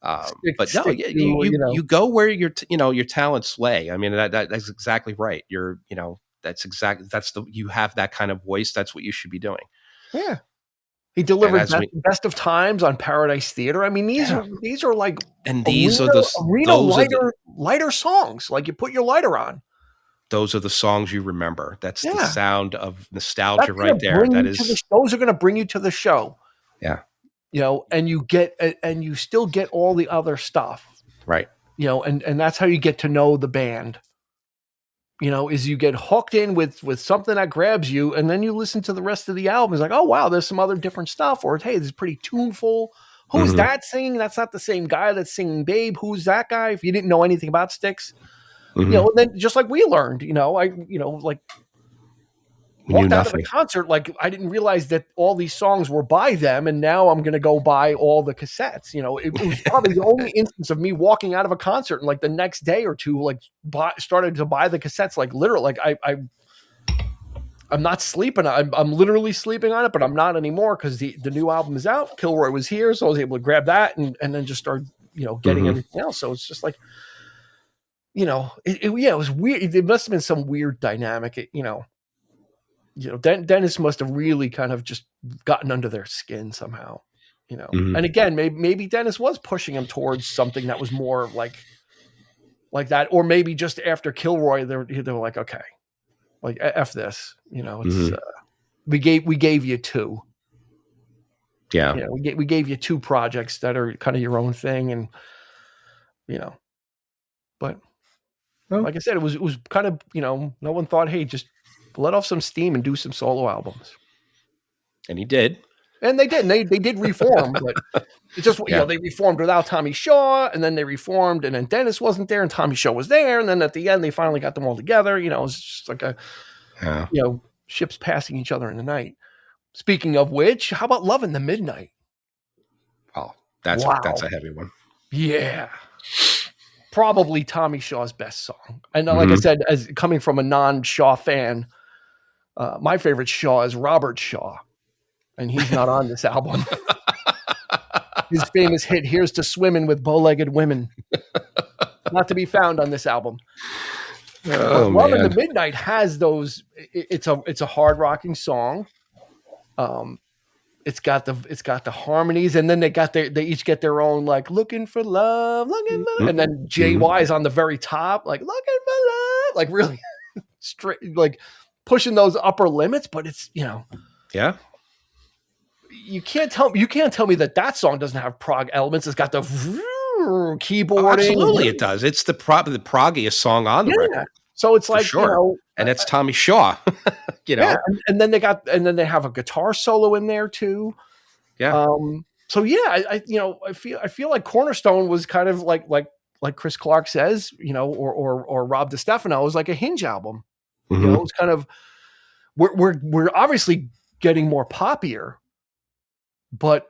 But no, you go where your talents lay. I mean, that's exactly right. You have that kind of voice. That's what you should be doing. Yeah. He delivered Best of Times on Paradise Theater. I mean, these are like, and these are the lighter songs. Like you put your lighter on. Those are the songs you remember. That's the sound of nostalgia right there. Those are going to bring you to the show. Yeah. And you still get all the other stuff. Right. And that's how you get to know the band. Is you get hooked in with something that grabs you, and then you listen to the rest of the album. It's like, oh wow, there's some other different stuff, or hey, this is pretty tuneful. Who's that singing? That's not the same guy that's singing Babe. Who's that guy? If you didn't know anything about Styx, and then just like we learned, like walked out of a concert, like I didn't realize that all these songs were by them, and now I'm going to go buy all the cassettes. It was probably the only instance of me walking out of a concert and like the next day or two, like started to buy the cassettes. Like literally, like I'm not sleeping. I'm literally sleeping on it, but I'm not anymore because the new album is out. Kilroy was here, so I was able to grab that and then just start getting everything else. So it's just like it was weird. It must have been some weird dynamic. Dennis must have really kind of just gotten under their skin somehow, And again, maybe Dennis was pushing him towards something that was more like that, or maybe just after Kilroy, they were like, okay, like F this, it's we gave you two, we gave you two projects that are kind of your own thing, and but like I said, it was kind of no one thought, hey, just let off some steam and do some solo albums. And he did. And they did. And they did reform, but it's just, they reformed without Tommy Shaw, and then they reformed, and then Dennis wasn't there, and Tommy Shaw was there. And then at the end, they finally got them all together. It's just like ships passing each other in the night. Speaking of which, how about Love in the Midnight? Oh, that's a heavy one. Yeah. Probably Tommy Shaw's best song. And like I said, as coming from a non-Shaw fan, my favorite Shaw is Robert Shaw, and he's not on this album. His famous hit, Here's to Swimming with Bow-Legged Women, not to be found on this album. Love in the Midnight has those. It's a hard rocking song. It's got the harmonies, and then they each get their own, like, looking for love, and then JY is on the very top, like, looking for love, like really straight, like pushing those upper limits. But it's you can't tell me that song doesn't have prog elements. It's got the keyboarding. Oh, absolutely, it does. It's the proggiest song on the record. So it's like, sure. And it's Tommy Shaw, Yeah, and then they have a guitar solo in there too. Yeah. So yeah, I feel like Cornerstone was kind of like Chris Clark says, or Rob DiStefano is like a Hinge album. It's kind of we're obviously getting more poppier, but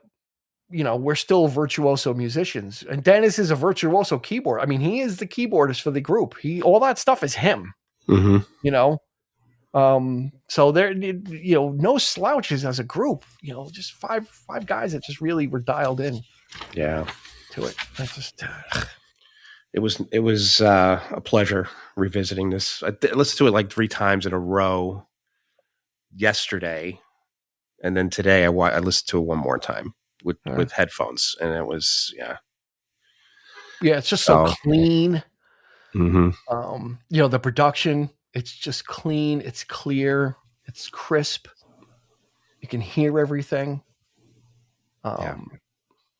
we're still virtuoso musicians, and Dennis is a virtuoso keyboard. I mean, he is the keyboardist for the group. All that stuff is him. So there, no slouches as a group. Just five guys that just really were dialed in. Yeah, to it. That's just. It was a pleasure revisiting this. I listened to it like 3 times in a row yesterday, and then today I listened to it one more time with headphones, and it was it's just so clean. The production, it's just clean, it's clear, it's crisp, you can hear everything.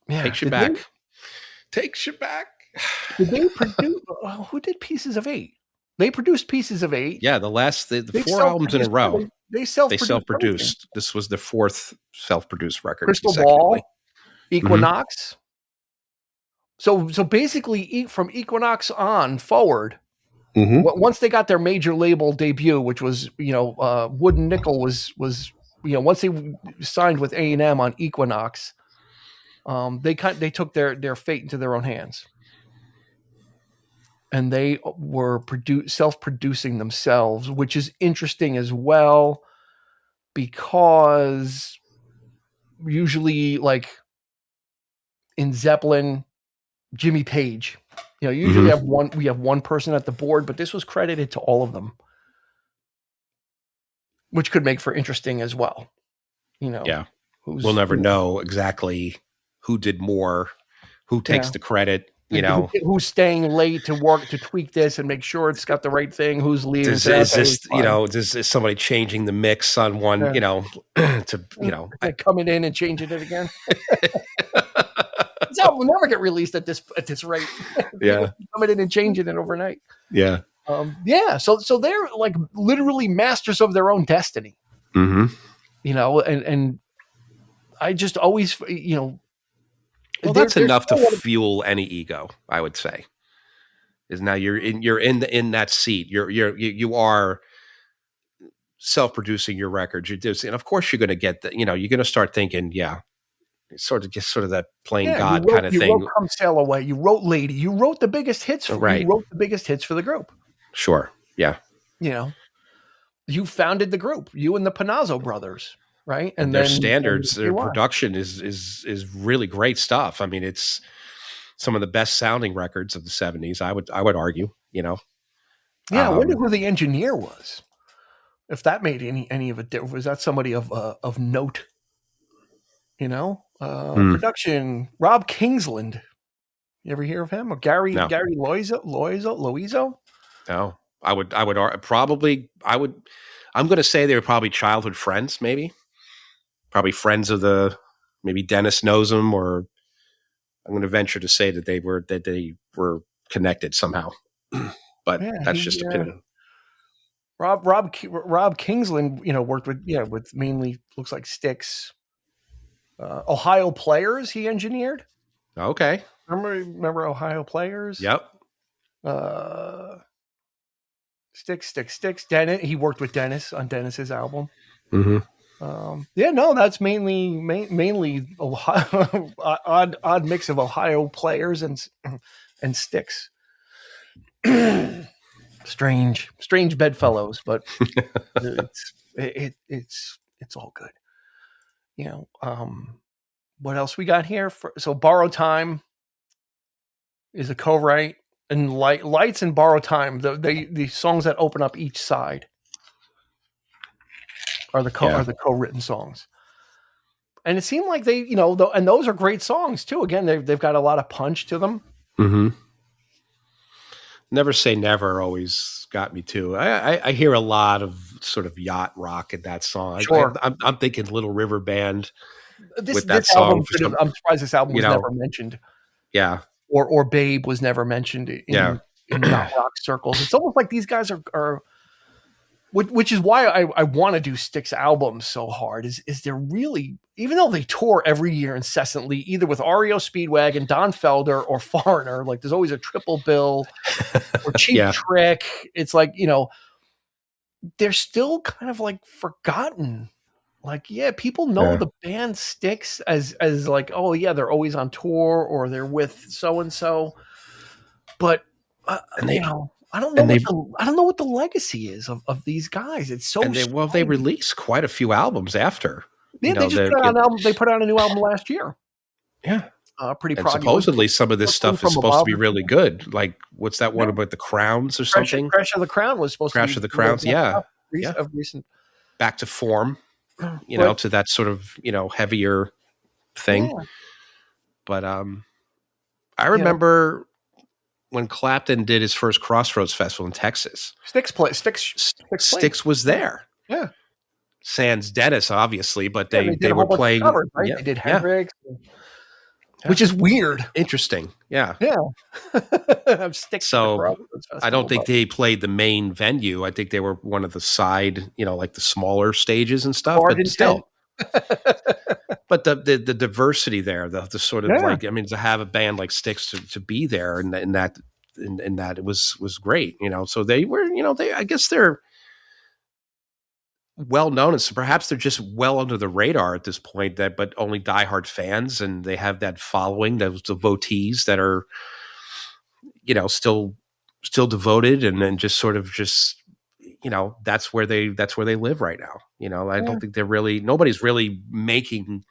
Takes you back. Did they produce who did Pieces of 8? They produced Pieces of 8. Yeah, the 4 albums in a row. They self-produced. This was the 4th self-produced record. Crystal Ball, Equinox. So basically, from Equinox on forward, Once they got their major label debut, which was Wood and Nickel was once they signed with A&M on Equinox, they took their fate into their own hands, and they were self-producing themselves, which is interesting as well, because usually, like in Zeppelin, Jimmy Page, usually we have one person at the board, but this was credited to all of them, which could make for interesting as well. We'll never know exactly who did more, who takes the credit. Who's staying late to work to tweak this and make sure it's got the right thing, who's leaving. Is somebody changing the mix on one, coming in and changing it again. This album will never get released at this rate. Coming in and changing it overnight. Yeah. So they're like literally masters of their own destiny. And I just always, well, that's enough to fuel any ego, I would say. Is now you're in that seat. You are self-producing your records. And of course you're going to get you're going to start thinking, sort of that playing God kind of thing. You wrote Come Sail Away. You wrote Lady. You wrote the biggest hits. You wrote the biggest hits for the group. Sure. Yeah. You founded the group. You and the Panazzo brothers, right? And their standards, their production is really great stuff. I mean, it's some of the best sounding records of the 70s. I would argue. I wonder who the engineer was. If that made any of it, was that somebody of note? Production, Rob Kingsland. You ever hear of him? Or Gary Loizo? No, I would probably, I'm going to say they were probably childhood friends, maybe probably friends of maybe Dennis knows them, or I'm going to venture to say that they were connected somehow, but that's just opinion. Rob Kingsland, worked with mainly looks like Styx. Ohio Players, he engineered. Okay. Remember Ohio Players? Yep. Styx. Dennis. He worked with Dennis on Dennis's album. Mm-hmm. That's mainly Ohio, odd mix of Ohio Players and Styx. strange bedfellows, but it's all good. What else we got here? So Borrow Time is a co-write, and Lights and Borrow Time, the songs that open up each side are the co-written songs. And it seemed like they, and those are great songs too. Again, they've got a lot of punch to them. Mm-hmm. Never Say Never always got me too. I hear a lot of sort of yacht rock in that song. Sure. I'm thinking Little River Band with that song. I'm surprised this album was never mentioned. Yeah. Or Babe was never mentioned in yacht rock circles. It's almost like these guys are which is why I want to do Styx albums so hard, is they're really, even though they tour every year incessantly, either with REO Speedwagon, Don Felder, or Foreigner, like there's always a triple bill or Cheap Trick. It's like, they're still kind of like forgotten. Like, people know the band Styx as like, oh yeah, they're always on tour or they're with so-and-so. But, I don't know what the legacy is of these guys. It's so. They released quite a few albums after. Yeah, they just put out an album. They put out a new album last year. Yeah, pretty. And supposedly some of this stuff is supposed to be really good. Like, what's that one about the Crowns or something? Crash of the Crown was supposed to be. Crash of the Crowns, yeah. Of recent. Back to form, to that sort of heavier thing. Yeah. But I remember. When Clapton did his first Crossroads Festival in Texas, Styx was there. Yeah, sans Dennis, obviously, but they were playing. Covers, right? They did Hendrix, which is weird. Interesting. Yeah. Styx. So I don't think they played the main venue. I think they were one of the side, like the smaller stages and stuff. But still. But the diversity there, the sort of to have a band like Styx to be there and that in that it was great. So they were, I guess they're well known, and so perhaps they're just well under the radar at this point. But only diehard fans, and they have that following, those devotees that are, still devoted, and then just sort of that's where they live right now. I don't think nobody's really making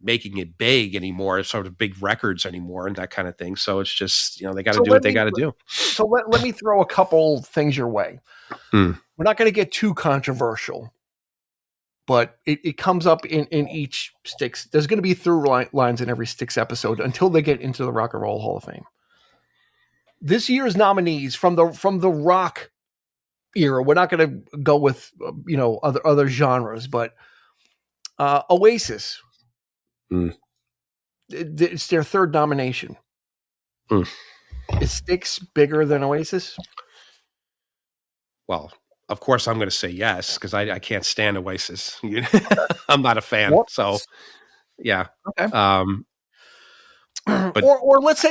it big anymore, sort of big records anymore and that kind of thing. So it's just, they got to do what they got to do. So let me throw a couple things your way. We're not going to get too controversial, but it comes up in each Styx. There's going to be through lines in every Styx episode until they get into the Rock and Roll Hall of Fame. This year's nominees from the rock era, we're not going to go with other genres, but Oasis. It's their third nomination. Is Styx bigger than Oasis? Well, of course I'm going to say yes, because I can't stand Oasis. I'm not a fan. What? So yeah. Okay. But, or let's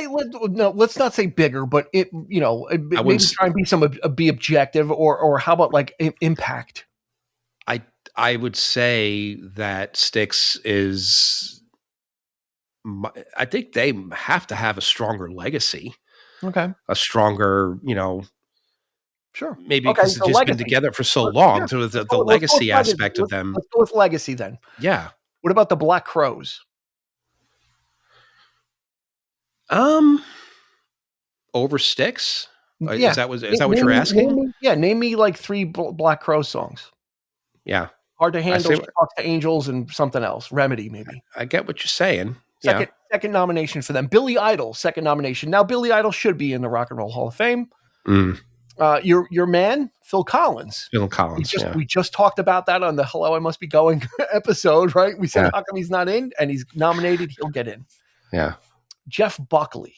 not say bigger, but maybe try and be objective, or how about like impact? I would say that Styx is, I think they have to have a stronger legacy. Okay. A stronger, sure. Maybe because it's just been together for so long. So the legacy aspect of them. Let's go with legacy then. Yeah. What about the Black Crowes? Over Styx? Yeah. Is that what you're asking? Name me like 3 Black Crow songs. Yeah. Hard to Handle, Talk to Angels, and something else. Remedy, maybe. I get what you're saying. Second nomination for them. Billy Idol, second nomination. Now, Billy Idol should be in the Rock and Roll Hall of Fame. Your man, Phil Collins. We just talked about that on the Hello, I Must Be Going episode, right? We said, how come he's not in? And he's nominated. He'll get in. Yeah. Jeff Buckley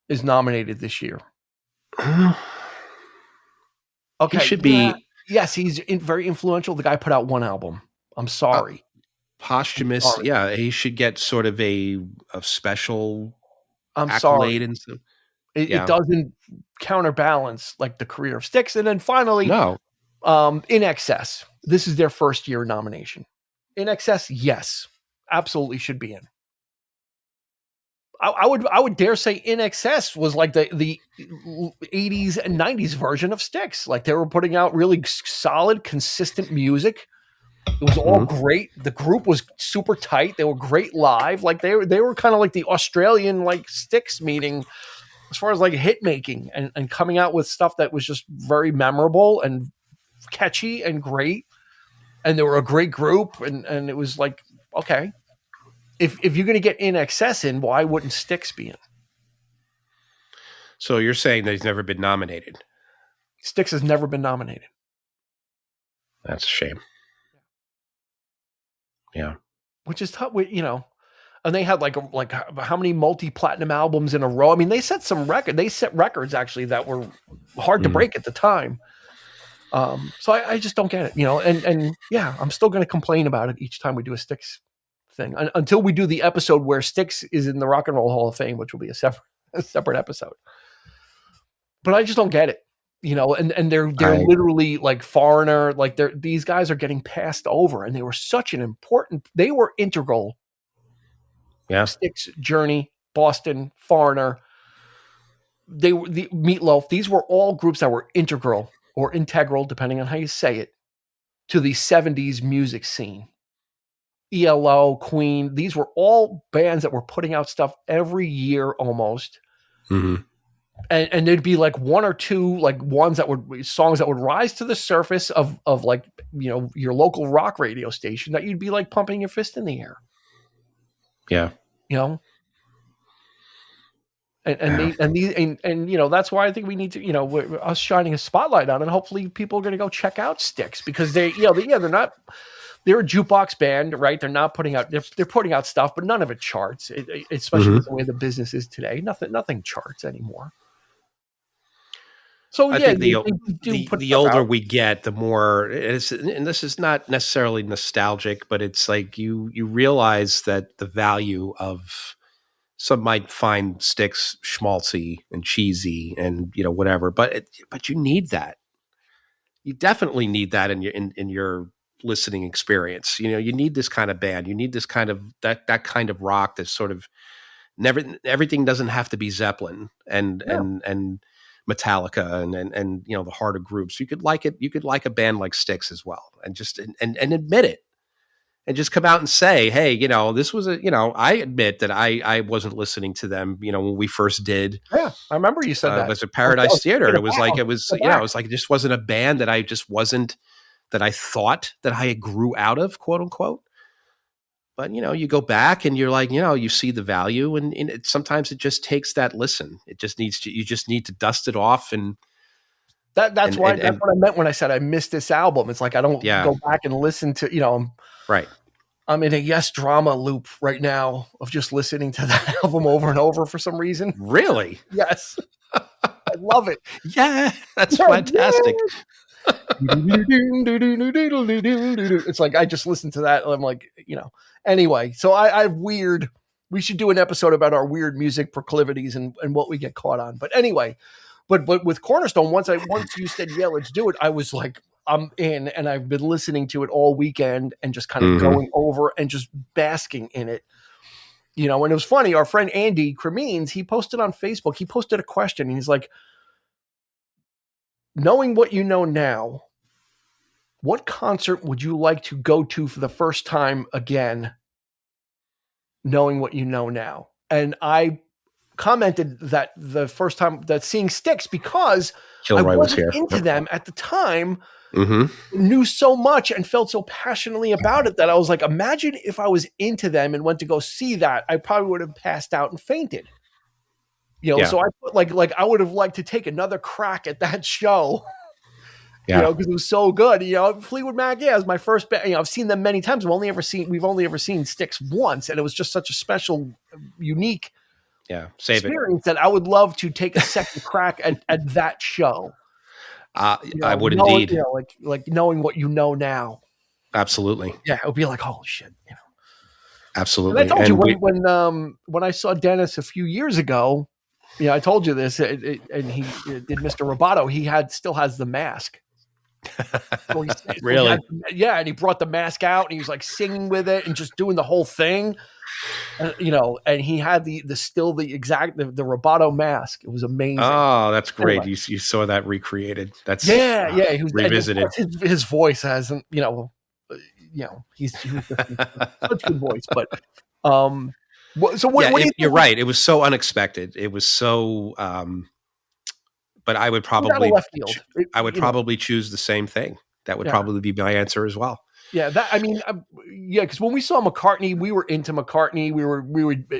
is nominated this year. Okay. He should be. Yes, he's very influential. The guy put out 1 album. I'm sorry. Posthumous. Yeah, he should get sort of a special accolade. Sorry. And stuff. It doesn't counterbalance like the career of Styx. And then finally, In Excess. This is their first year nomination. In Excess, yes, absolutely should be in. I would dare say In Excess was like the 80s and 90s version of Styx. Like they were putting out really solid, consistent music. It was all great. The group was super tight. They were great live. Like they were kind of like the Australian like Styx meeting as far as like hit making and coming out with stuff that was just very memorable and catchy and great. And they were a great group. And it was like, okay. If you're going to get In Excess in, why wouldn't Styx be in? So you're saying that he's never been nominated? Styx has never been nominated. That's a shame. Yeah. Which is tough, and they had like how many multi-platinum albums in a row? I mean, they set records actually that were hard to break at the time. So I just don't get it, and yeah, I'm still going to complain about it each time we do a Styx thing until we do the episode where Styx is in the Rock and Roll Hall of Fame, which will be a separate episode. But I just don't get it, and they're literally like Foreigner, like these guys are getting passed over, and they were integral. Yeah. Styx, Journey, Boston, Foreigner. They were the Meatloaf. These were all groups that were integral or integral, depending on how you say it, to the 70s music scene. ELO, Queen, these were all bands that were putting out stuff every year almost. Mm-hmm. And there'd be like 1 or 2 like songs that would rise to the surface of like, your local rock radio station that you'd be like pumping your fist in the air. Yeah. And that's why I think we need to, us shining a spotlight on it. Hopefully people are going to go check out Styx because they're not, they're a jukebox band, right? They're not putting out, they're putting out stuff, but none of it charts, especially with the way the business is today. Nothing charts anymore. So I think the older we get, the more and this is not necessarily nostalgic, but it's like you realize that the value of some might find Styx schmaltzy and cheesy and whatever, but you need that. You definitely need that in your listening experience. You need this kind of band. You need this kind of that kind of rock. That's sort of never. Everything doesn't have to be Zeppelin and Metallica and the harder groups. You could like it. You could like a band like Styx as well, and just and admit it. And just come out and say, hey, this was I admit that I wasn't listening to them, when we first did. Yeah, I remember you said that. It was at Paradise Theater. And it was like, it was like, it just wasn't a band that I just wasn't, that I thought that I grew out of, quote unquote. But, you go back and you're like, you see the value and sometimes it just takes that listen. You just need to dust it off. And that's what I meant when I said I missed this album. It's like, I don't go back and listen to, right. I'm in a Yes drama loop right now of just listening to that album over and over for some reason. Really? Yes. I love it. Yeah, that's fantastic. It's like, I just listened to that and I'm like, anyway, so I have we should do an episode about our weird music proclivities and what we get caught on. But anyway, but with Cornerstone, once you said, yeah, let's do it, I was like, I'm in, and I've been listening to it all weekend and just kind of going over and just basking in it. And it was funny. Our friend Andy Cremines, he posted on Facebook, he posted a question and he's like, knowing what you know now, what concert would you like to go to for the first time again, knowing what you know now? And I commented that the first time that seeing Styx, because Kilroy I wasn't was here. into them at the time, knew so much and felt so passionately about it that I was like, imagine if I was into them and went to go see that, I probably would have passed out and fainted. So I put like I would have liked to take another crack at that show. Because it was so good. Fleetwood Mac, is my first band. I've seen them many times. We've only ever seen Styx once, and it was just such a special, unique experience that I would love to take a second crack at that show. I would indeed. Like knowing what you know now. Absolutely. Yeah, it would be like, holy shit. Absolutely. And I told you when I saw Dennis a few years ago, I told you this, and he did Mr. Roboto. He still has the mask. So really? And he brought the mask out and he was like singing with it and just doing the whole thing. And he had the Roboto mask. It was amazing. Oh, that's great. Anyway. You saw that recreated. That's he was revisited. His voice hasn't, he's such a good voice, but so what do you think? You're right. It was so unexpected. It was so but I would probably probably choose the same thing. That would probably be my answer as well. Yeah, because when we saw McCartney, we were into McCartney. We were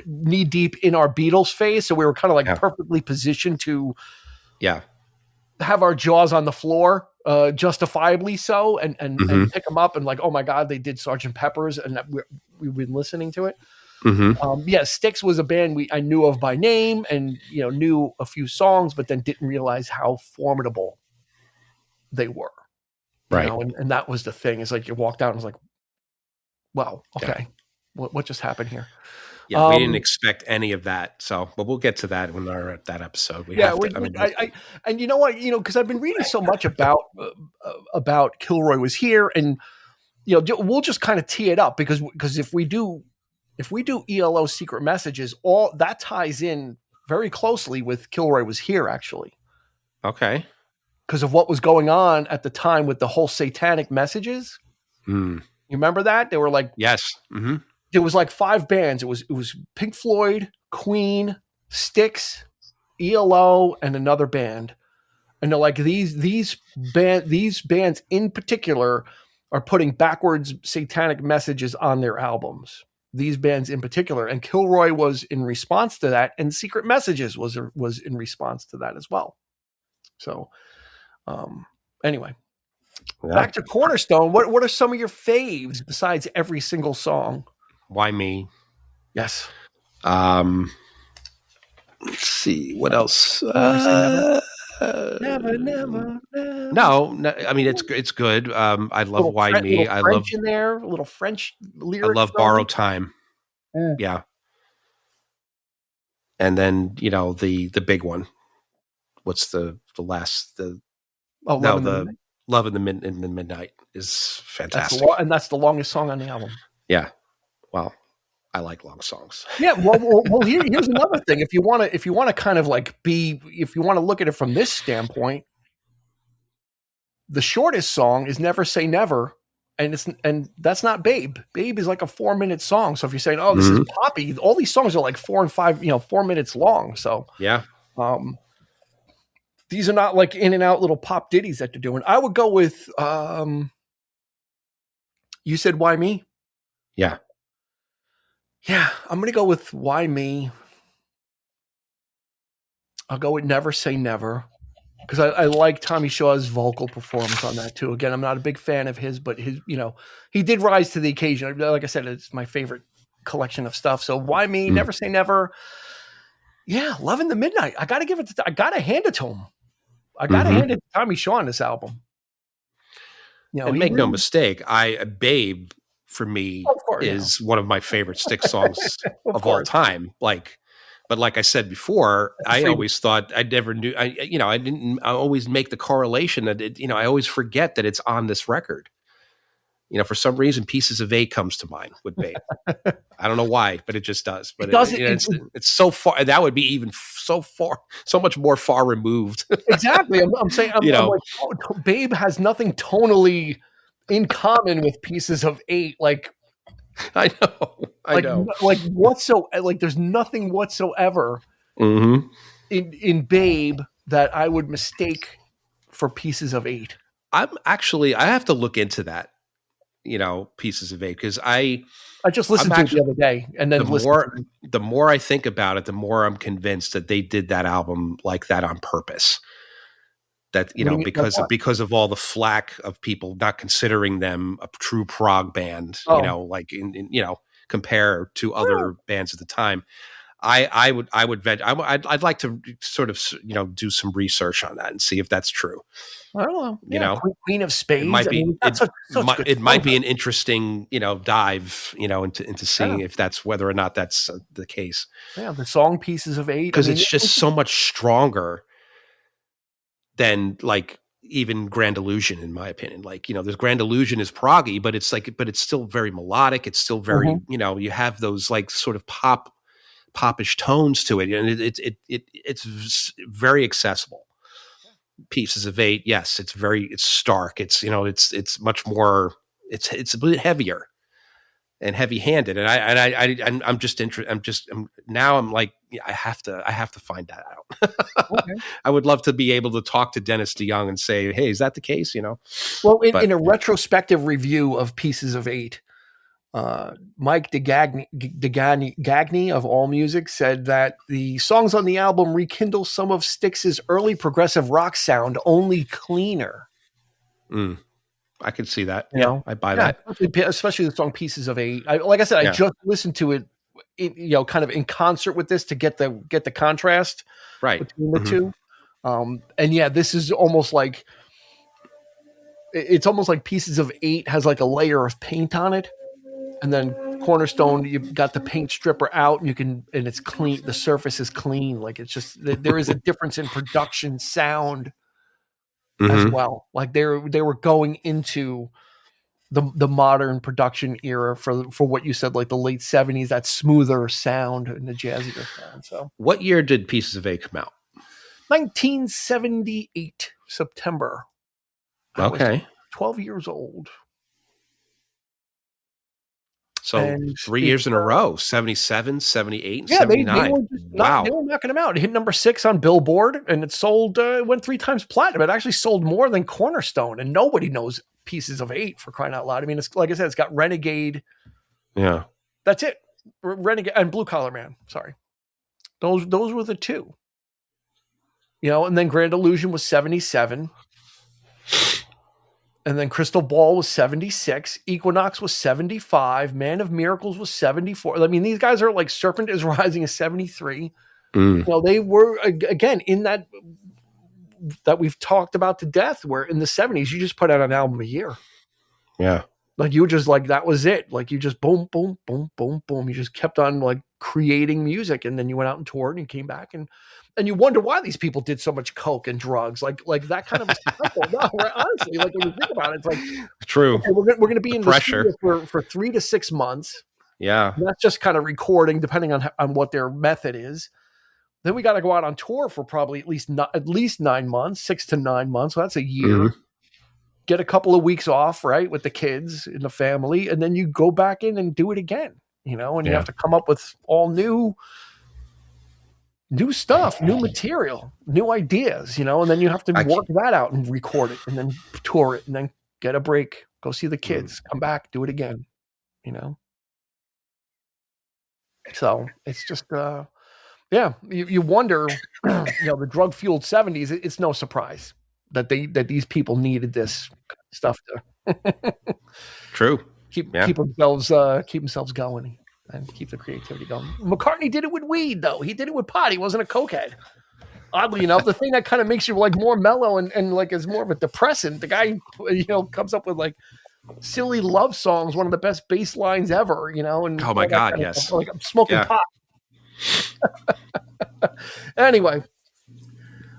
knee deep in our Beatles phase, so we were kind of like perfectly positioned to have our jaws on the floor, justifiably so, and pick them up and like, oh my God, they did Sgt. Pepper's, and we've been listening to it. Styx was a band I knew of by name and knew a few songs, but then didn't realize how formidable they were. Right. And that was the thing. It's like you walked out and was like, wow, okay. Yeah. What just happened here? Yeah, we didn't expect any of that. So, but we'll get to that when we're at that episode. And you know what, because I've been reading so much about Kilroy Was Here, and we'll just kind of tee it up because if we do ELO Secret Messages, all that ties in very closely with Kilroy Was Here, actually. Okay. Because of what was going on at the time with the whole satanic messages. You remember that? They were like, yes. There was like 5 bands. It was Pink Floyd, Queen, Styx, ELO, and another band. And they're like, these bands in particular are putting backwards satanic messages on their albums. These bands in particular, and Kilroy was in response to that, and Secret Messages was in response to that as well. So, anyway, back to Cornerstone. What are some of your faves besides every single song? Why Me? Yes. Let's see what else. Never. No. I mean it's good. I love Why Me. I love in there. A little French lyrics. I love Borrowed Time. Yeah. and then the big one. What's the last Love in the Midnight? Love in the Midnight is fantastic. That's the longest song on the album. Yeah, well, I like long songs. Yeah, well here's another thing. If you want to kind of like if you want to look at it from this standpoint, the shortest song is Never Say Never, and that's not Babe. Babe is like a 4-minute song. So if you're saying, oh, this is poppy, all these songs are like 4 and 5, 4 minutes long. So yeah, these are not like in and out little pop ditties that they're doing. I would go with you said Why Me? Yeah. Yeah, I'm going to go with Why Me. I'll go with Never Say Never because I like Tommy Shaw's vocal performance on that too. Again, I'm not a big fan of his, but he did rise to the occasion. Like I said, it's my favorite collection of stuff. So Why Me? Never Say Never. Yeah, Love in the Midnight. I got to hand it to him. I got to hand it to Tommy Shaw on this album. And make no mistake, Babe for me is one of my favorite Styx songs of all time. But like I said before, I always thought I never knew. I always make the correlation that I always forget that it's on this record. For some reason, Pieces of 8 comes to mind with Babe. I don't know why, but it just does. But it's so far. That would be even so much more far removed. Exactly. I'm saying, I'm like, Babe has nothing tonally in common with Pieces of 8. Like, I know. Like there's nothing whatsoever in Babe that I would mistake for Pieces of 8. I have to look into that. Pieces of 8 because I just listened to it the other day, and then the more I think about it, the more I'm convinced that they did that album like that on purpose. That because of all the flack of people not considering them a true prog band, like in compare to other bands at the time. I'd like to sort of do some research on that and see if that's true. I don't know. Queen of Spades. It might be an interesting, dive, into seeing if that's whether or not that's the case. Yeah, the song Pieces of 8 because it's just so much stronger than like even Grand Illusion, in my opinion. Like there's Grand Illusion is proggy, but it's still very melodic. It's still very you have those like sort of popish tones to it, and it's very accessible. Pieces of 8, yes, it's stark. It's it's much more. It's a bit heavier and heavy-handed, and I'm just interested. I'm like I have to find that out. Okay. I would love to be able to talk to Dennis DeYoung and say, hey, is that the case? Well, in a retrospective review of Pieces of 8. Mike DeGagny of AllMusic said that the songs on the album rekindle some of Styx's early progressive rock sound, only cleaner. I can see that. I buy that. Especially the song Pieces of 8. Like I said, I just listened to it, kind of in concert with this to get the contrast between the two. And this is almost like Pieces of 8 has like a layer of paint on it. And then Cornerstone, you've got the paint stripper out, and it's clean. The surface is clean. Like it's just there is a difference in production sound as well. Like they were going into the modern production era for what you said, like the late 70s, that smoother sound and the jazzier sound. So, what year did Pieces of 8 come out? 1978 September. I was 12 years old. So 3 years in a row, 77, 78, 79. They were knocking them out. It hit number 6 on Billboard, and it sold, went 3 times platinum. It actually sold more than Cornerstone, and nobody knows Pieces of 8, for crying out loud. I mean, it's like I said, it's got Renegade. Yeah. That's it. Renegade and Blue Collar Man. Sorry. Those were the two. And then Grand Illusion was 77. And then Crystal Ball was 76. Equinox was 75. Man of Miracles was 74. I mean, these guys are like Serpent is Rising is 73. They were, again, in that we've talked about to death, where in the 70s, you just put out an album a year. Yeah. Like you were just like, that was it. Like you just boom, boom, boom, boom, boom. You just kept on like creating music, and then you went out and toured and you came back and you wonder why these people did so much coke and drugs, like that kind of a cycle. No, right, honestly, like when you think about it, it's like, True. okay, we're going to be in the Pressure. studio for 3 to 6 months. Yeah. And that's just kind of recording, depending on what their method is. Then we got to go out on tour for probably at least 9 months, 6 to 9 months. So that's a year. Mhm. Get a couple of weeks off, right, with the kids and the family, and then you go back in and do it again, and you have to come up with all new stuff, new material, new ideas, and then you have to work that out and record it and then tour it and then get a break, go see the kids, come back, do it again, So it's just, you wonder, the drug-fueled 70s, it's no surprise that these people needed this stuff to True. keep themselves going and keep the creativity going. McCartney did it with weed, though. He did it with pot. He wasn't a cokehead. Oddly enough, the thing that kind of makes you like more mellow and like is more of a depressant. The guy, comes up with like silly love songs, one of the best bass lines ever, and oh my God, yes. Like I'm smoking pot. Anyway,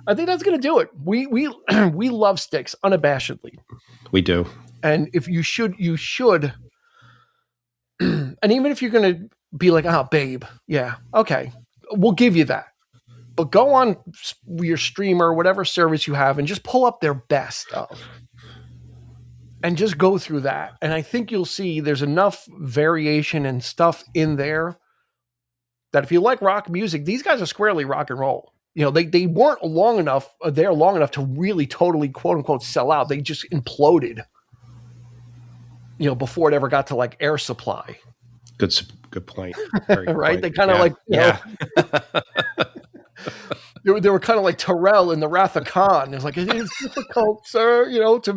I think that's going to do it. We love Styx unabashedly. We do. And if you should, and even if you're going to be like, oh, babe, yeah, okay, we'll give you that. But go on your streamer, whatever service you have, and just pull up their best of. And just go through that. And I think you'll see there's enough variation and stuff in there that if you like rock music, these guys are squarely rock and roll. They weren't there long enough to really totally, quote unquote, sell out. They just imploded, before it ever got to like Air Supply. Good point. Very right? Point. They kind of they were kind of like Terrell in the Wrath of Khan. It's like, it is difficult, sir, to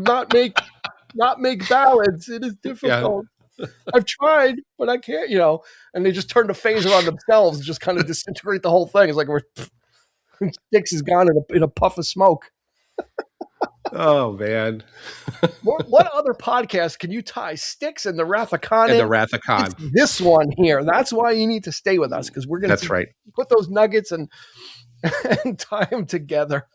not make ballads. It is difficult. Yeah. I've tried, but I can't, and they just turn the phaser on themselves and just kind of disintegrate the whole thing. It's like Styx is gone in a puff of smoke. Oh man. What other podcast can you tie Styx and the Wrath of Khan in? The Wrath of Khan. It's this one here. That's why you need to stay with us, because we're going to put those nuggets and tie them together.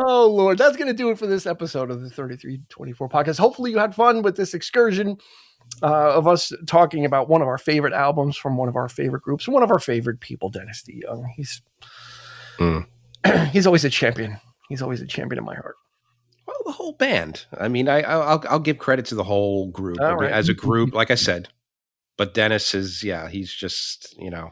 Oh, Lord. That's going to do it for this episode of the 3324 podcast. Hopefully you had fun with this excursion of us talking about one of our favorite albums from one of our favorite groups and one of our favorite people, Dennis DeYoung. He's always a champion. He's always a champion in my heart. Well, the whole band. I mean, I'll give credit to the whole group. Right. As a group, like I said. But Dennis is, he's just, and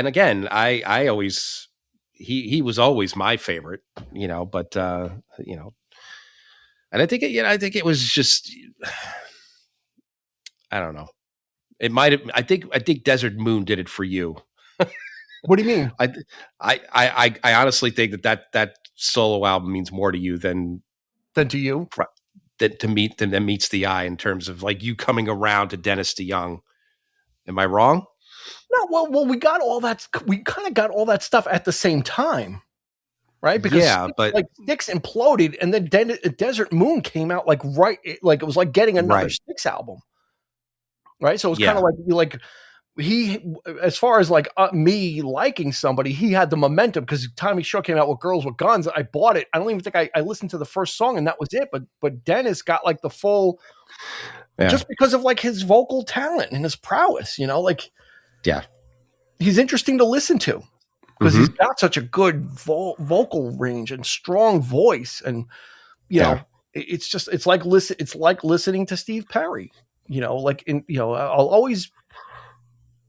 again, I always... He was always my favorite, but and I think it was just, I don't know. It might have, I think Desert Moon did it for you. What do you mean? I honestly think that solo album means more to you than to you, than meets the eye in terms of like you coming around to Dennis DeYoung. Am I wrong? No, well, we got all that. We kind of got all that stuff at the same time, right? Because but like Styx imploded, and then Desert Moon came out like it was like getting another Styx album, right? So it was kind of like he, as far as like me liking somebody, he had the momentum because Tommy Shaw came out with Girls with Guns. I bought it. I don't even think I listened to the first song, and that was it. But Dennis got like the full, just because of like his vocal talent and his prowess, Yeah, he's interesting to listen to because he's got such a good vocal range and strong voice, and it's like listening to Steve Perry. I'll always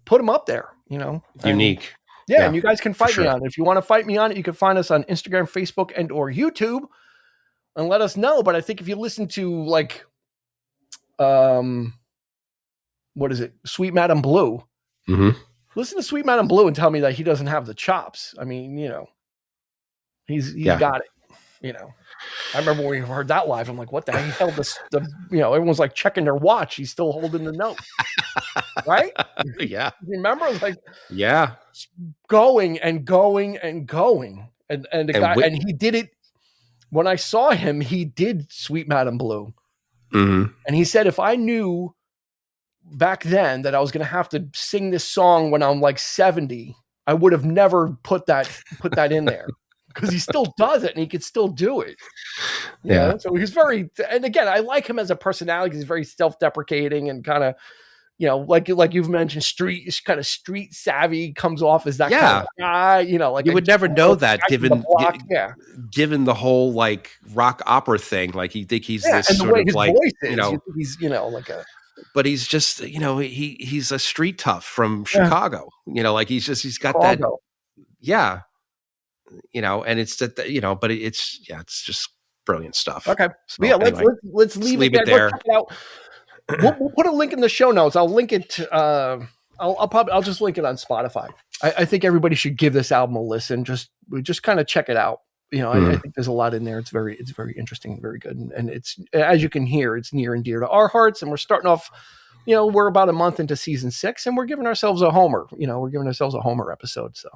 put him up there. Unique. And you guys can fight me on it if you want to fight me on it. You can find us on Instagram, Facebook, and or YouTube, and let us know. But I think if you listen to like, what is it, Sweet Madam Blue. Mm-hmm. Listen to Sweet Madam Blue and tell me that he doesn't have the chops. I mean, he's got it. I remember when we heard that live. I'm like, what the hell? Everyone's like checking their watch. He's still holding the note, right? Yeah. Remember, it was like, going and going and going, and the guy, and he did it. When I saw him, he did Sweet Madam Blue, and he said, if I knew back then that I was going to have to sing this song when I'm like 70, I would have never put that in there, because he still does it and he could still do it. You know? So he's very, and again, I like him as a personality because he's very self-deprecating and kind of, you know, like you've mentioned, street savvy, comes off as that kind of guy, you know, like you would never know that given the whole like rock opera thing. Like you think he's this sort of like, you know, he's, you know, like a, but he's just, you know, he's a street tough from Chicago, you know, like he's got that, you know, and it's that, you know, but it's just brilliant stuff. Okay. So, anyway, let's leave it there. Let's check it out. We'll put a link in the show notes. I'll link it. I'll just link it on Spotify. I think everybody should give this album a listen. Just kind of check it out. You know, I think there's a lot in there. It's very interesting, very good. And it's, as you can hear, it's near and dear to our hearts. And we're starting off, you know, we're about a month into season 6 and we're giving ourselves a homer, episode. So,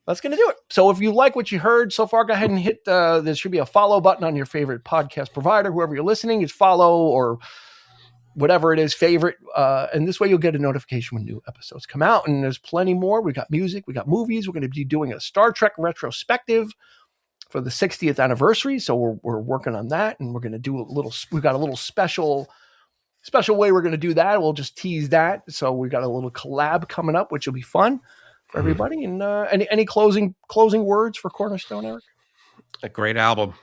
that's going to do it. So if you like what you heard so far, go ahead and hit, there should be a follow button on your favorite podcast provider, whoever you're listening is follow or whatever it is, favorite. And this way you'll get a notification when new episodes come out. And there's plenty more. We got music, we got movies. We're going to be doing a Star Trek retrospective for the 60th anniversary. So we're working on that, and we're going to do we've got a little special way we're going to do that. We'll just tease that. So we got a little collab coming up, which will be fun for everybody. And any closing words for Cornerstone, Eric? A great album.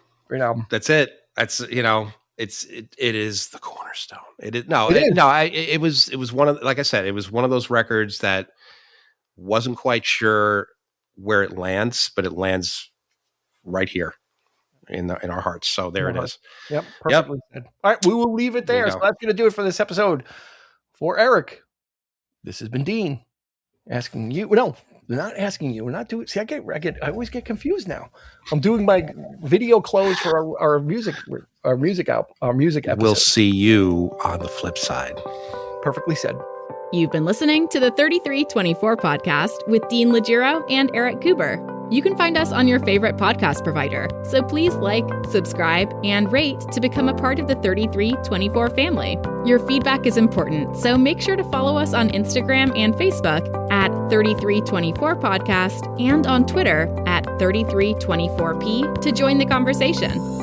That's it. That's, you know, it is the Cornerstone. It was one of, like I said, it was one of those records that wasn't quite sure where it lands, but it lands right here in our hearts. So there it is. Yep. Perfectly said. All right. We will leave it there. So that's going to do it for this episode. For Eric, this has been Dean asking you. No, not asking you. We're not doing. See, I always get confused now. I'm doing my video close for our music episode. We'll see you on the flip side. Perfectly said. You've been listening to the 3324 podcast with Dean Legiro and Eric Kuber. You can find us on your favorite podcast provider, so please like, subscribe, and rate to become a part of the 3324 family. Your feedback is important, so make sure to follow us on Instagram and Facebook at 3324 podcast and on Twitter at 3324p to join the conversation.